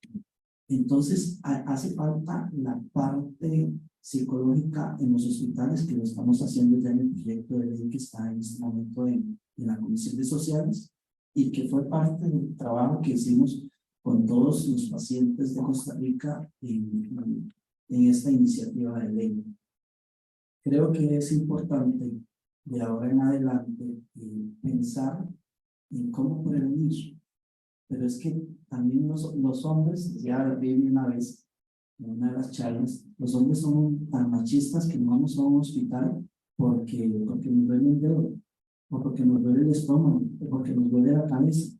Entonces hace falta la parte psicológica en los hospitales, que lo estamos haciendo ya en el proyecto de ley que está en este momento en la Comisión de Sociales y que fue parte del trabajo que hicimos con todos los pacientes de Costa Rica en esta iniciativa de ley. Creo que es importante de ahora en adelante pensar en cómo prevenir, pero es que también los hombres, ya vi una vez en una de las charlas, los hombres son tan machistas que no vamos a un hospital porque nos duele el dedo, o porque nos duele el estómago, o porque nos duele la cabeza.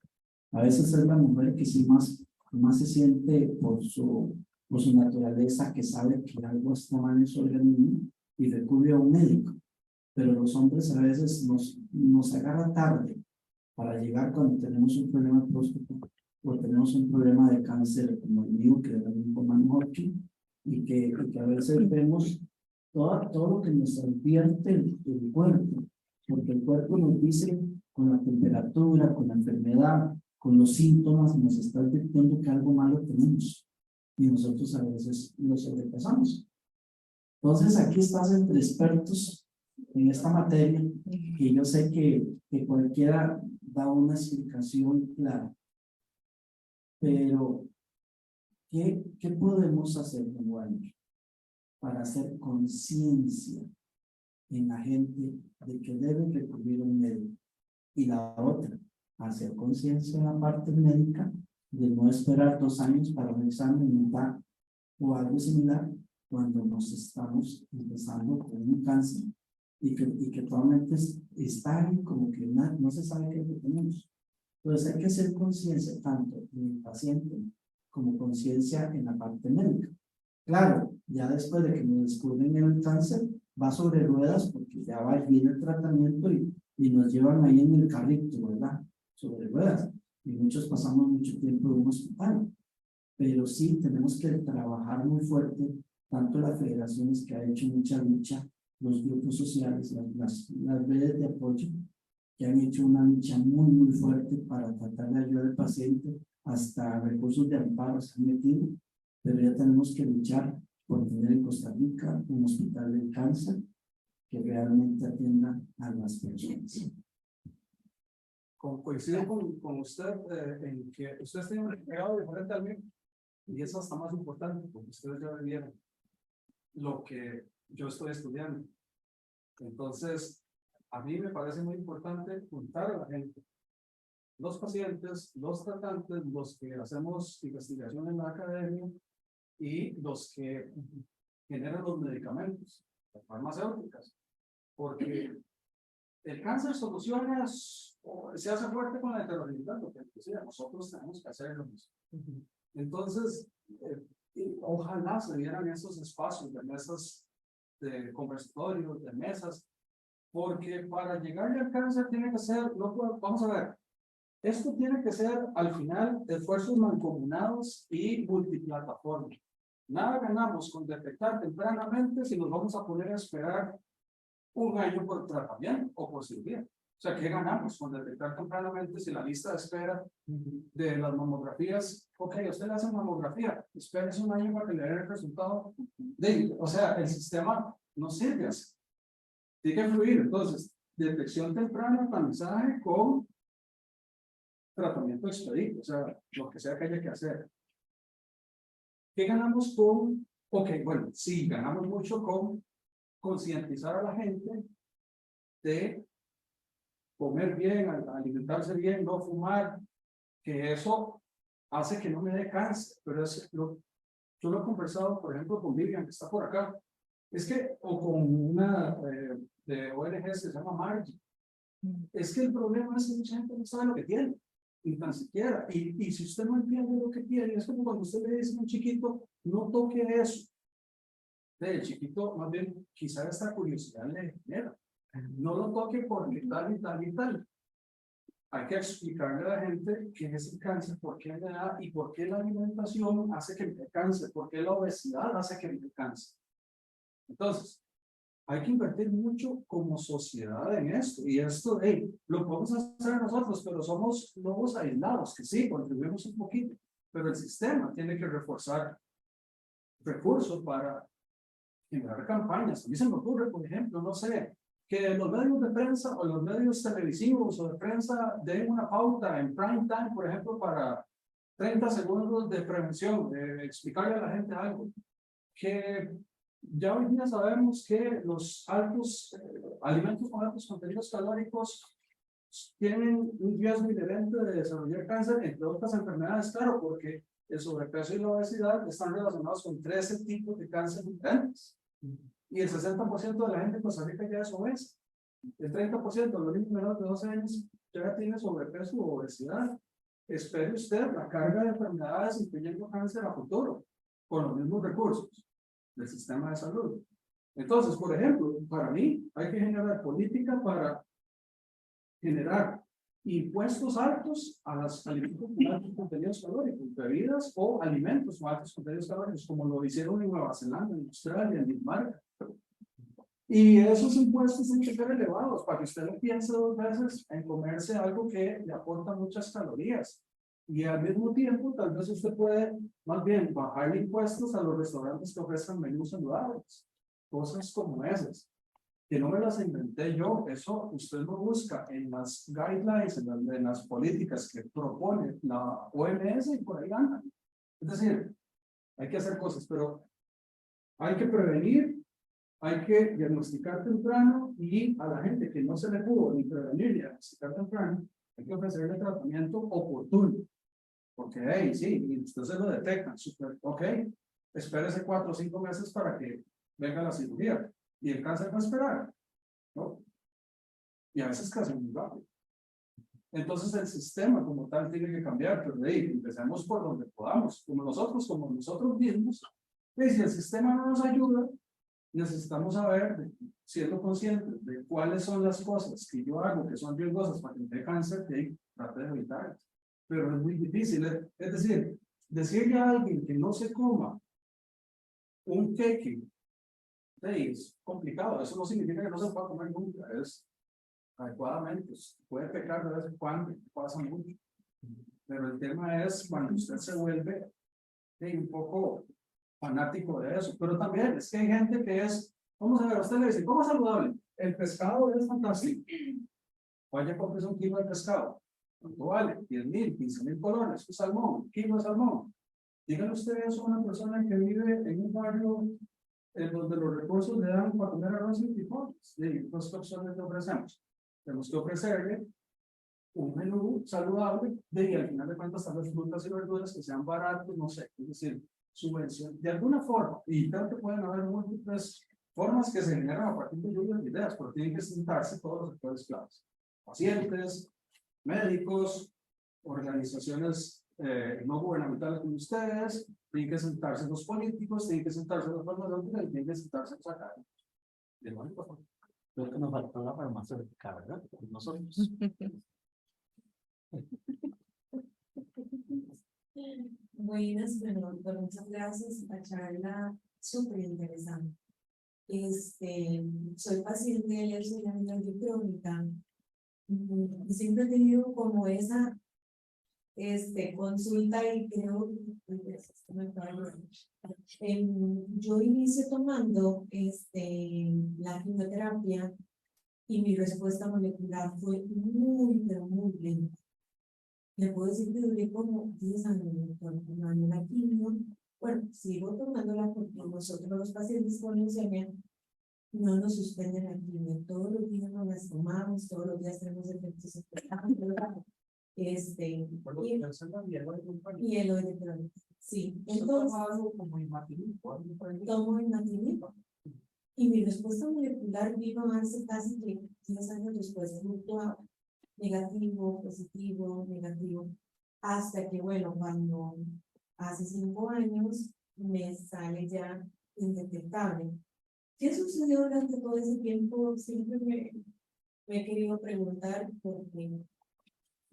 A veces es la mujer que sí más se siente por su naturaleza, que sabe que algo está mal en su organismo y recurre a un médico. Pero los hombres a veces nos agarra tarde para llegar cuando tenemos un problema de próstata o tenemos un problema de cáncer como el mío, que era linfoma Hodgkin, y que a veces vemos todo lo que nos advierte el cuerpo, porque el cuerpo nos dice con la temperatura, con la enfermedad, con los síntomas, nos está advirtiendo que algo malo tenemos, y nosotros a veces lo sobrepasamos. Entonces aquí estás entre expertos en esta materia, y yo sé que cualquiera da una explicación clara. Pero, ¿qué podemos hacer, Juan, para hacer conciencia en la gente de que deben recurrir a un médico? Y la otra, hacer conciencia en la parte médica de no esperar 2 años para un examen mental o algo similar cuando nos estamos empezando con un cáncer y que actualmente está ahí como que no se sabe qué es lo que tenemos. Entonces hay que hacer conciencia tanto en el paciente como conciencia en la parte médica. Claro, ya después de que nos descubren el cáncer, va sobre ruedas porque ya va bien el tratamiento y nos llevan ahí en el carrito, ¿verdad? Sobre ruedas. Y muchos pasamos mucho tiempo en un hospital. Pero sí tenemos que trabajar muy fuerte, tanto las federaciones que ha hecho mucha lucha, los grupos sociales, las redes de apoyo, que han hecho una lucha muy fuerte para tratar de ayudar al paciente, hasta recursos de amparo se han metido, pero ya tenemos que luchar por tener en Costa Rica un hospital de cáncer que realmente atienda a las personas. Coincido con usted en que ustedes tienen un legado diferente al mío, y eso hasta más importante, porque ustedes ya vivieron lo que yo estoy estudiando. Entonces, a mí me parece muy importante juntar a la gente, los pacientes, los tratantes, los que hacemos investigación en la academia y los que generan los medicamentos, las farmacéuticas, porque el cáncer soluciona o se hace fuerte con la heterogeneidad, porque nosotros tenemos que hacer lo mismo. Entonces, ojalá se dieran esos espacios de mesas de conversatorios, de mesas, porque para llegar al cáncer tiene que ser, vamos a ver, esto tiene que ser al final esfuerzos mancomunados y multiplataforma. Nada ganamos con detectar tempranamente si nos vamos a poner a esperar 1 año por tratamiento o por cirugía. O sea, ¿qué ganamos con detectar tempranamente si la lista de espera de las mamografías? Ok, usted le hace mamografía, espérese 1 año para que le dé el resultado. O sea, el sistema no sirve así. Tiene que fluir. Entonces, detección temprana, aprendizaje con tratamiento expedito, o sea, lo que sea que haya que hacer. ¿Qué ganamos con? Ok, bueno, sí, ganamos mucho con concientizar a la gente de comer bien, alimentarse bien, no fumar, que eso hace que no me dé cáncer, pero yo lo he conversado, por ejemplo, con Vivian, que está por acá, es que, o con una de ONG que se llama Margie, es que el problema es que mucha gente no sabe lo que tiene, ni tan siquiera, y si usted no entiende lo que tiene, es como cuando usted le dice a un chiquito, no toque eso, el chiquito, más bien, quizá esta curiosidad le genera, no lo toque porque tal y tal y tal. Hay que explicarle a la gente qué es el cáncer, por qué le da y por qué la alimentación hace que me dé cáncer, por qué la obesidad hace que me dé cáncer. Entonces, hay que invertir mucho como sociedad en esto, y esto, lo podemos hacer nosotros, pero somos lobos aislados, que sí, contribuimos un poquito, pero el sistema tiene que reforzar recursos para generar campañas. A mí se me ocurre, por ejemplo, no sé, que los medios de prensa o los medios televisivos o de prensa den una pauta en prime time, por ejemplo, para 30 segundos de prevención, de explicarle a la gente algo, que ya hoy día sabemos que los alimentos con altos contenidos calóricos tienen un riesgo inherente de desarrollar cáncer, entre otras enfermedades, claro, porque el sobrepeso y la obesidad están relacionados con 13 tipos de cáncer diferentes. Y el 60% de la gente en Costa Rica ya es obesa. El 30% de los niños menores de 12 años ya tiene sobrepeso o obesidad. Espere usted la carga de enfermedades, incluyendo cáncer a futuro, con los mismos recursos del sistema de salud. Entonces, por ejemplo, para mí hay que generar política para generar impuestos altos a las alimentos con altos contenidos calóricos, bebidas o alimentos con altos contenidos calóricos, como lo hicieron en Nueva Zelanda, en Australia, en Dinamarca. Y esos impuestos tienen que ser elevados para que usted lo piense 2 veces en comerse algo que le aporta muchas calorías. Y al mismo tiempo, tal vez usted puede más bien bajar impuestos a los restaurantes que ofrezcan menús saludables. Cosas como esas, que no me las inventé yo, eso usted lo busca en las guidelines, en las políticas que propone la OMS y por ahí andan. Es decir, hay que hacer cosas, pero hay que prevenir, hay que diagnosticar temprano y a la gente que no se le pudo ni prevenir ni diagnosticar temprano, hay que ofrecerle tratamiento oportuno. Porque, hey, sí, y usted se lo detecta, super, ok, espérese 4 o 5 meses para que venga la cirugía. Y el cáncer va a esperar, ¿no? Y a veces casi muy rápido. Entonces el sistema como tal tiene que cambiar, pero de ahí empecemos por donde podamos, como nosotros mismos. Y si el sistema no nos ayuda, necesitamos saber, siendo conscientes de cuáles son las cosas que yo hago que son riesgosas para que me dé cáncer, y ahí trate de evitar. Pero es muy difícil, es decir, decirle a alguien que no se coma un queque, es complicado, eso no significa que no se pueda comer nunca, es adecuadamente, puede pecar de vez en cuando, pasa mucho, pero el tema es cuando usted se vuelve un poco fanático de eso, pero también es que hay gente que es, vamos a ver, usted le dice, ¿cómo es saludable? El pescado es fantástico, vaya compres un kilo de pescado, ¿cuánto vale? 10,000, 15,000 colones, un salmón, un kilo de salmón. Díganle usted eso a una persona que vive en un barrio en donde los recursos le dan para comer arroz y frijoles. ¿Qué opciones le ofrecemos? Tenemos que ofrecerle un menú saludable y al final de cuentas tal vez frutas y verduras que sean baratos, no sé, es decir, subvención, de alguna forma, y creo que pueden haber múltiples formas que se generan a partir de lluvias de ideas, pero tienen que sentarse todos los sectores claves, pacientes, médicos, organizaciones no gubernamentales como ustedes, tienen que sentarse los políticos, tienen que sentarse los farmacéuticos y tienen que sentarse los académicos. Creo que nos faltó la farmacéutica, ¿verdad? Nosotros. Buenas, bueno, doctor, muchas gracias. La charla súper interesante. Soy paciente de alergia crónica. Y siempre he tenido como esa consulta y creo yo inicié tomando la quimioterapia y mi respuesta molecular fue muy, pero muy lenta. Le puedo decir que duré como 10 años tomando la quimio. Bueno, sigo tomándola porque nosotros los pacientes con leucemia no nos suspenden la quimio. Todos los días nos las tomamos, todos los días tenemos efectos espectaculares. Y el electrónico. Sí, entonces tomo imatinib. Y mi respuesta molecular vino hace casi 10 años después, fluctuaba negativo, positivo, negativo, hasta que, bueno, cuando hace 5 años me sale ya indetectable. ¿Qué sucedió durante todo ese tiempo? Siempre me he querido preguntar, porque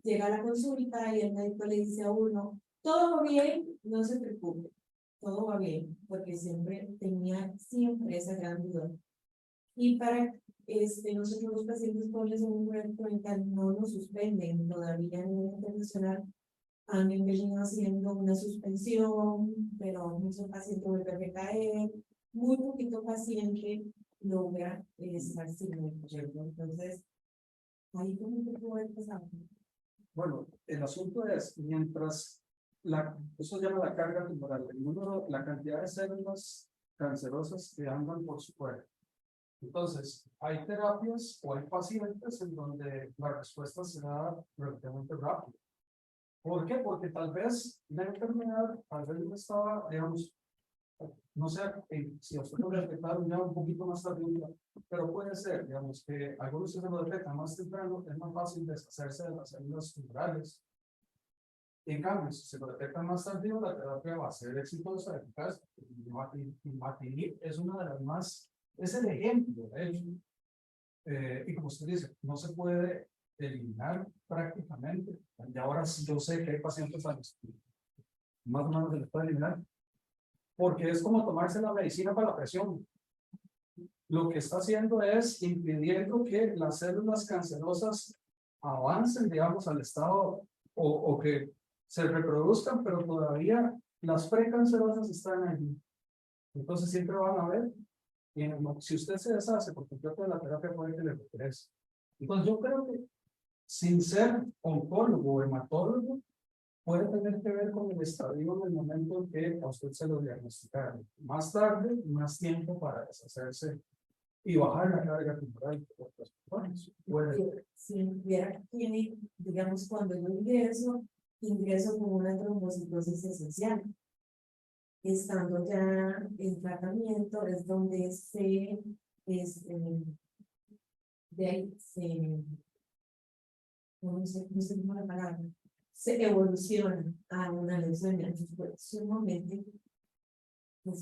llega a la consulta y el médico le dice a uno, todo va bien, no se preocupe, todo va bien, porque siempre tenía esa gran duda. Y para nosotros los pacientes pobres en un crónica no nos suspenden, todavía a nivel internacional han venido haciendo una suspensión, pero muchos pacientes vuelven a recaer, muy poquito paciente logra estar sin el proyecto. Entonces, ahí como que puede empezar. Bueno, el asunto es, mientras eso se llama la carga tumoral, el número, la cantidad de células cancerosas que andan por su cuerpo. Entonces, hay terapias o hay pacientes en donde la respuesta será relativamente rápida. ¿Por qué? Porque tal vez la enfermedad, tal vez no estaba, digamos, no sé si a usted lo detectaron ya un poquito más tarde, pero puede ser, digamos, que algunos que se lo detectan más temprano, es más fácil deshacerse de las células tumorales. En cambio, si se lo detectan más tardío, la terapia va a ser exitosa, eficaz. Imatinib es una de las más, es el ejemplo de ello. Y como usted dice, no se puede eliminar prácticamente. Y ahora yo sé que hay pacientes a los que más o menos se les puede eliminar, porque es como tomarse la medicina para la presión. Lo que está haciendo es impidiendo que las células cancerosas avancen, digamos, al estado o que se reproduzcan, pero todavía las precancerosas están allí. Entonces siempre van a ver, y si usted se deshace por completo de la terapia, puede que le regrese. Entonces yo creo que sin ser oncólogo o hematólogo, puede tener que ver con el estadio en el momento en que a usted se lo diagnosticaron. Más tarde, más tiempo para deshacerse y bajar la carga temporal de otras personas. Puede. Si hubiera que, digamos, cuando yo ingreso con una trombocitosis esencial. Estando ya en tratamiento es donde de ahí no sé cómo la palabra, se evoluciona a una leucemia. Entonces, sumamente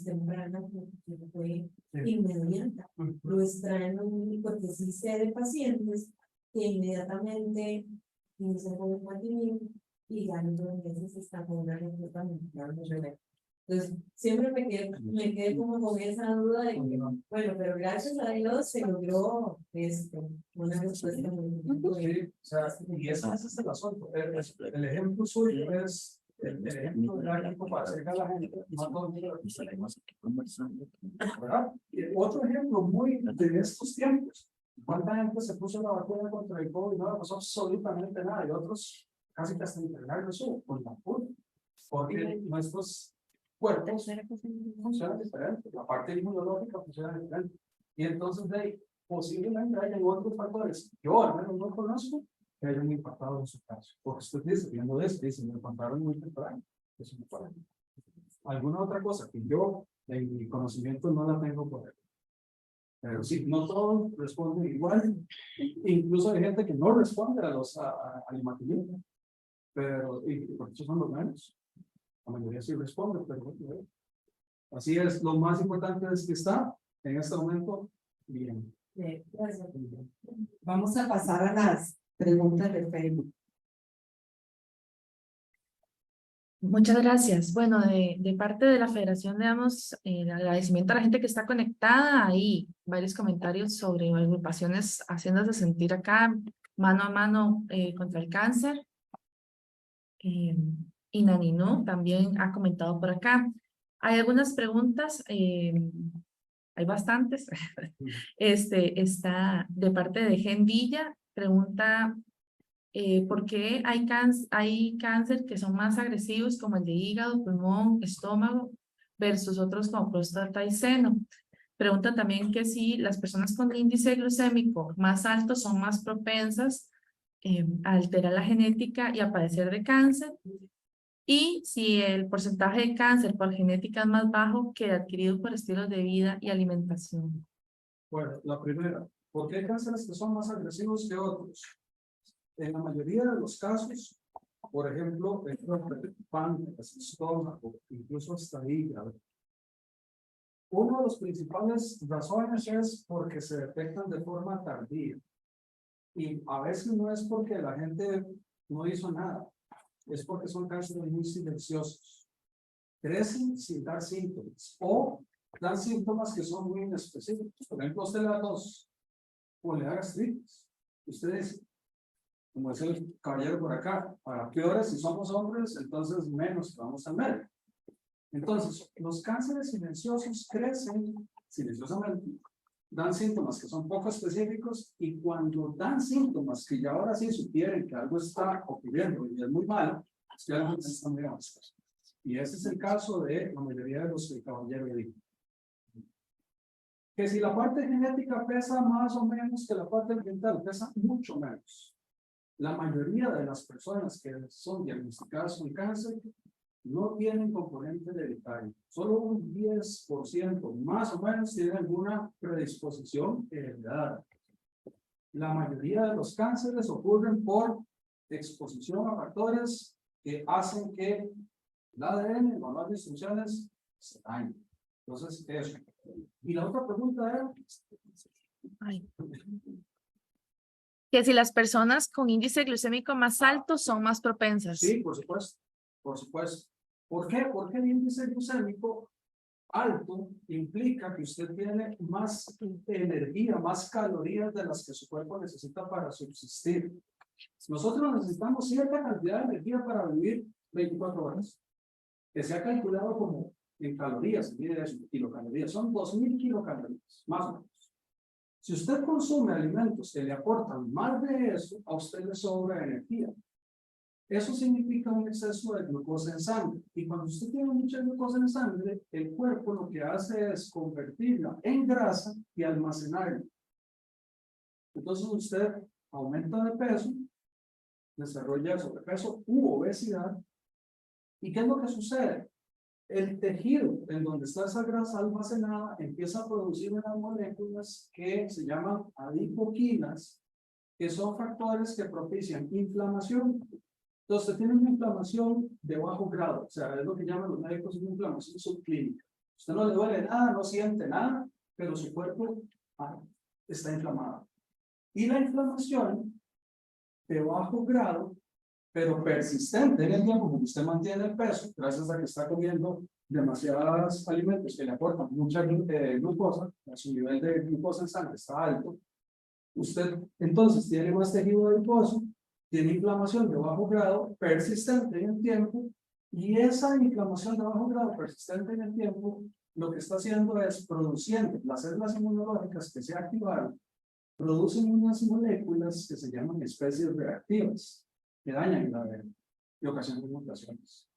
temprana, que fue inmediata. Lo extraen porque sí sé de pacientes que inmediatamente inician con el mantenimiento y ya en 2 meses están con una receta militar. Entonces, siempre me quedé como con esa duda de que, bueno, pero gracias a Dios se logró una respuesta muy Sí, o sea, y ese es el asunto. El ejemplo suyo es el ejemplo gráfico para acercar a la gente. No todo el mundo lo ¿verdad? Y otro ejemplo muy de estos tiempos. ¿Cuánta gente se puso la vacuna contra el COVID y no le pasó absolutamente nada? Y otros casi que hasta internar eso con la vacuna. Porque nuestros cuerpos funcionan diferente. La parte inmunológica funciona diferente. Y entonces de ahí, posiblemente hayan otros factores. Yo al menos no conozco que hayan impactado en su caso. Porque usted dice, viendo esto, dice, me encontraron muy temprano. Eso me parece. Alguna otra cosa que yo, en mi conocimiento, no la tengo por ahí. Pero sí, no todos responden igual. Incluso hay gente que no responde a los al imatinib. Pero, y por eso son los menos. La mayoría sí responde, pero así es. Lo más importante es que está en este momento bien. Gracias. Vamos a pasar a las preguntas de Facebook. Muchas gracias. Bueno, de parte de la Federación, damos el agradecimiento a la gente que está conectada. Hay varios comentarios sobre agrupaciones haciéndose sentir acá mano a mano contra el cáncer. Y Naninú también ha comentado por acá. Hay algunas preguntas, hay bastantes. Está de parte de Gen Villa, pregunta ¿por qué hay cáncer que son más agresivos como el de hígado, pulmón, estómago versus otros como próstata y seno? Pregunta también que si las personas con índice glucémico más alto son más propensas a alterar la genética y a padecer de cáncer, y si el porcentaje de cáncer por genética es más bajo que el adquirido por estilos de vida y alimentación. Bueno, la primera, ¿por qué hay cánceres que son más agresivos que otros? En la mayoría de los casos, por ejemplo, el páncreas, estómago, incluso hasta hígado. Una de las principales razones es porque se detectan de forma tardía. Y a veces no es porque la gente no hizo nada, es porque son cánceres muy silenciosos. Crecen sin dar síntomas o dan síntomas que son muy inespecíficos. Por ejemplo, usted le da tos o le da gastritis. Usted dice, como dice el caballero por acá, ¿para qué horas? Si somos hombres, entonces menos vamos a ver. Entonces, los cánceres silenciosos crecen silenciosamente, dan síntomas que son poco específicos, y cuando dan síntomas que ya ahora sí sugieren que algo está ocurriendo y es muy malo, ya la gente está muy avanzada. Y ese es el caso de la mayoría de los que el caballero dijo. Que si la parte genética pesa más o menos que la parte ambiental, pesa mucho menos. La mayoría de las personas que son diagnosticadas con cáncer no tienen componente hereditario. Solo un 10% más o menos tiene alguna predisposición heredada. La mayoría de los cánceres ocurren por exposición a factores que hacen que el ADN o las instrucciones se dañen. Entonces, eso. Y la otra pregunta era... Que si las personas con índice glucémico más alto son más propensas. Sí, por supuesto, por supuesto. ¿Por qué? Porque el índice glucémico alto implica que usted tiene más energía, más calorías de las que su cuerpo necesita para subsistir. Nosotros necesitamos cierta cantidad de energía para vivir 24 horas, que se ha calculado como en calorías, mire eso, kilocalorías, son 2000 kilocalorías, más o menos. Si usted consume alimentos que le aportan más de eso, a usted le sobra energía. Eso significa un exceso de glucosa en sangre. Y cuando usted tiene mucha glucosa en sangre, el cuerpo lo que hace es convertirla en grasa y almacenarla. Entonces usted aumenta de peso, desarrolla sobrepeso u obesidad. ¿Y qué es lo que sucede? El tejido en donde está esa grasa almacenada empieza a producir unas moléculas que se llaman adipoquinas, que son factores que propician inflamación. Entonces, tiene una inflamación de bajo grado, o sea, es lo que llaman los médicos una inflamación subclínica. Usted no le duele nada, no siente nada, pero su cuerpo está inflamado. Y la inflamación de bajo grado, pero persistente en el tiempo, porque usted mantiene el peso, gracias a que está comiendo demasiados alimentos que le aportan mucha glucosa, su nivel de glucosa en sangre está alto, usted entonces tiene más tejido adiposo, tiene inflamación de bajo grado, persistente en el tiempo, y esa inflamación de bajo grado persistente en el tiempo, lo que está haciendo es produciendo las células inmunológicas que se activaron, producen unas moléculas que se llaman especies reactivas, que dañan el ADN y ocasionan mutaciones.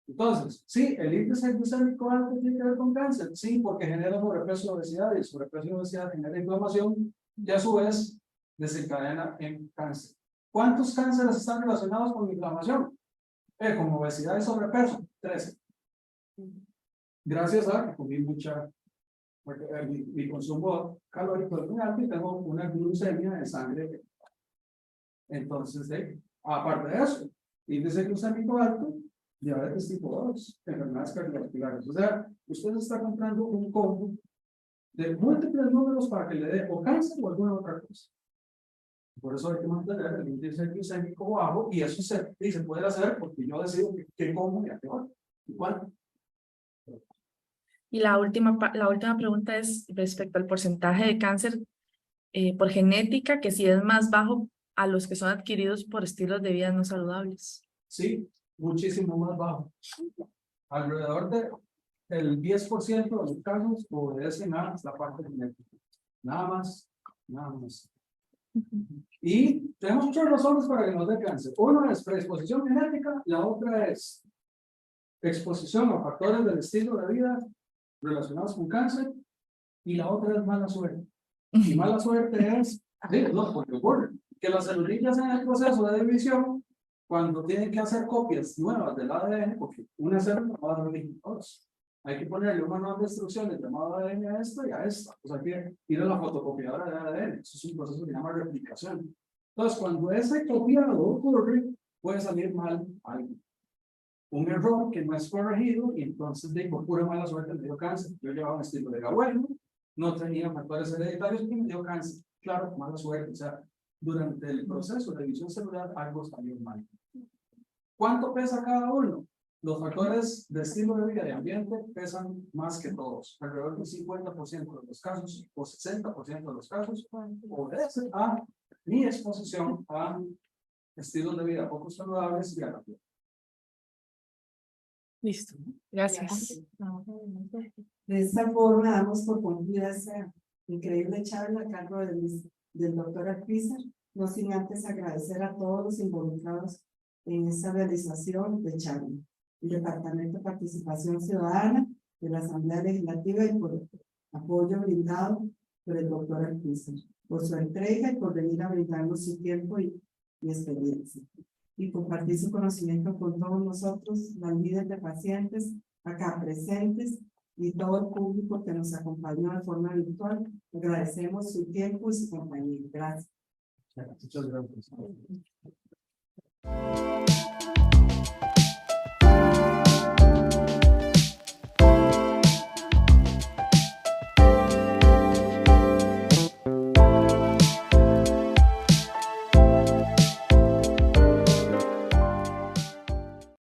Entonces, sí, el índice glucémico alto tiene que ver con cáncer, sí, porque genera sobrepeso y obesidad, y sobrepeso y obesidad genera inflamación, y a su vez desencadena en cáncer. ¿Cuántos cánceres están relacionados con inflamación? Con obesidad y sobrepeso, 13. Gracias a que comí mucha, porque mi consumo calórico es muy alto y tengo una glucemia de sangre. Entonces, aparte de eso, índice glucémico alto, diabetes tipo 2, enfermedades cardiovasculares. O sea, usted está comprando un combo de múltiples números para que le dé o cáncer o alguna otra cosa. Por eso hay que mantener el índice glucémico bajo, y eso se puede hacer porque yo decido qué como y a qué hora. ¿Y cuándo? Y la última pregunta es respecto al porcentaje de cáncer por genética, que si es más bajo a los que son adquiridos por estilos de vida no saludables. Sí, muchísimo más bajo. Alrededor del 10% de los casos obedecen a la parte genética. Nada más, nada más. Y tenemos muchas razones para que nos dé cáncer. Una es predisposición genética, la otra es exposición a factores del estilo de vida relacionados con cáncer, y la otra es mala suerte. Y mala suerte es, no, porque ocurre que las celulillas en el proceso de división, cuando tienen que hacer copias nuevas del ADN, porque una célula va a dar origen a dos, hay que ponerle una nueva instrucciones llamada ADN a esta y a esta. O sea, hay que ir a la fotocopiadora de ADN. Eso es un proceso que se llama replicación. Entonces, cuando ese copiado ocurre, puede salir mal algo. Un error que no es corregido, y entonces por pura mala suerte me dio cáncer. Yo llevaba un estilo de vida bueno, no tenía factores hereditarios y me dio cáncer. Claro, mala suerte. O sea, durante el proceso de división celular algo salió mal. ¿Cuánto pesa cada uno? Los factores de estilo de vida y ambiente pesan más que todos. Alrededor del 50% de los casos o 60% de los casos obedecen a mi exposición a estilos de vida poco saludables y a la piel. Listo. Gracias. De esta forma damos por concluida esa increíble charla a cargo del doctor Alpizar, no sin antes agradecer a todos los involucrados en esta realización de charla, el Departamento de Participación Ciudadana de la Asamblea Legislativa, y por el apoyo brindado por el doctor Alpizar, por su entrega y por venir a brindarnos su tiempo y experiencia, y compartir su conocimiento con todos nosotros, las líderes de pacientes acá presentes, y todo el público que nos acompañó de forma virtual. Agradecemos su tiempo y su compañía. Gracias. Muchas gracias.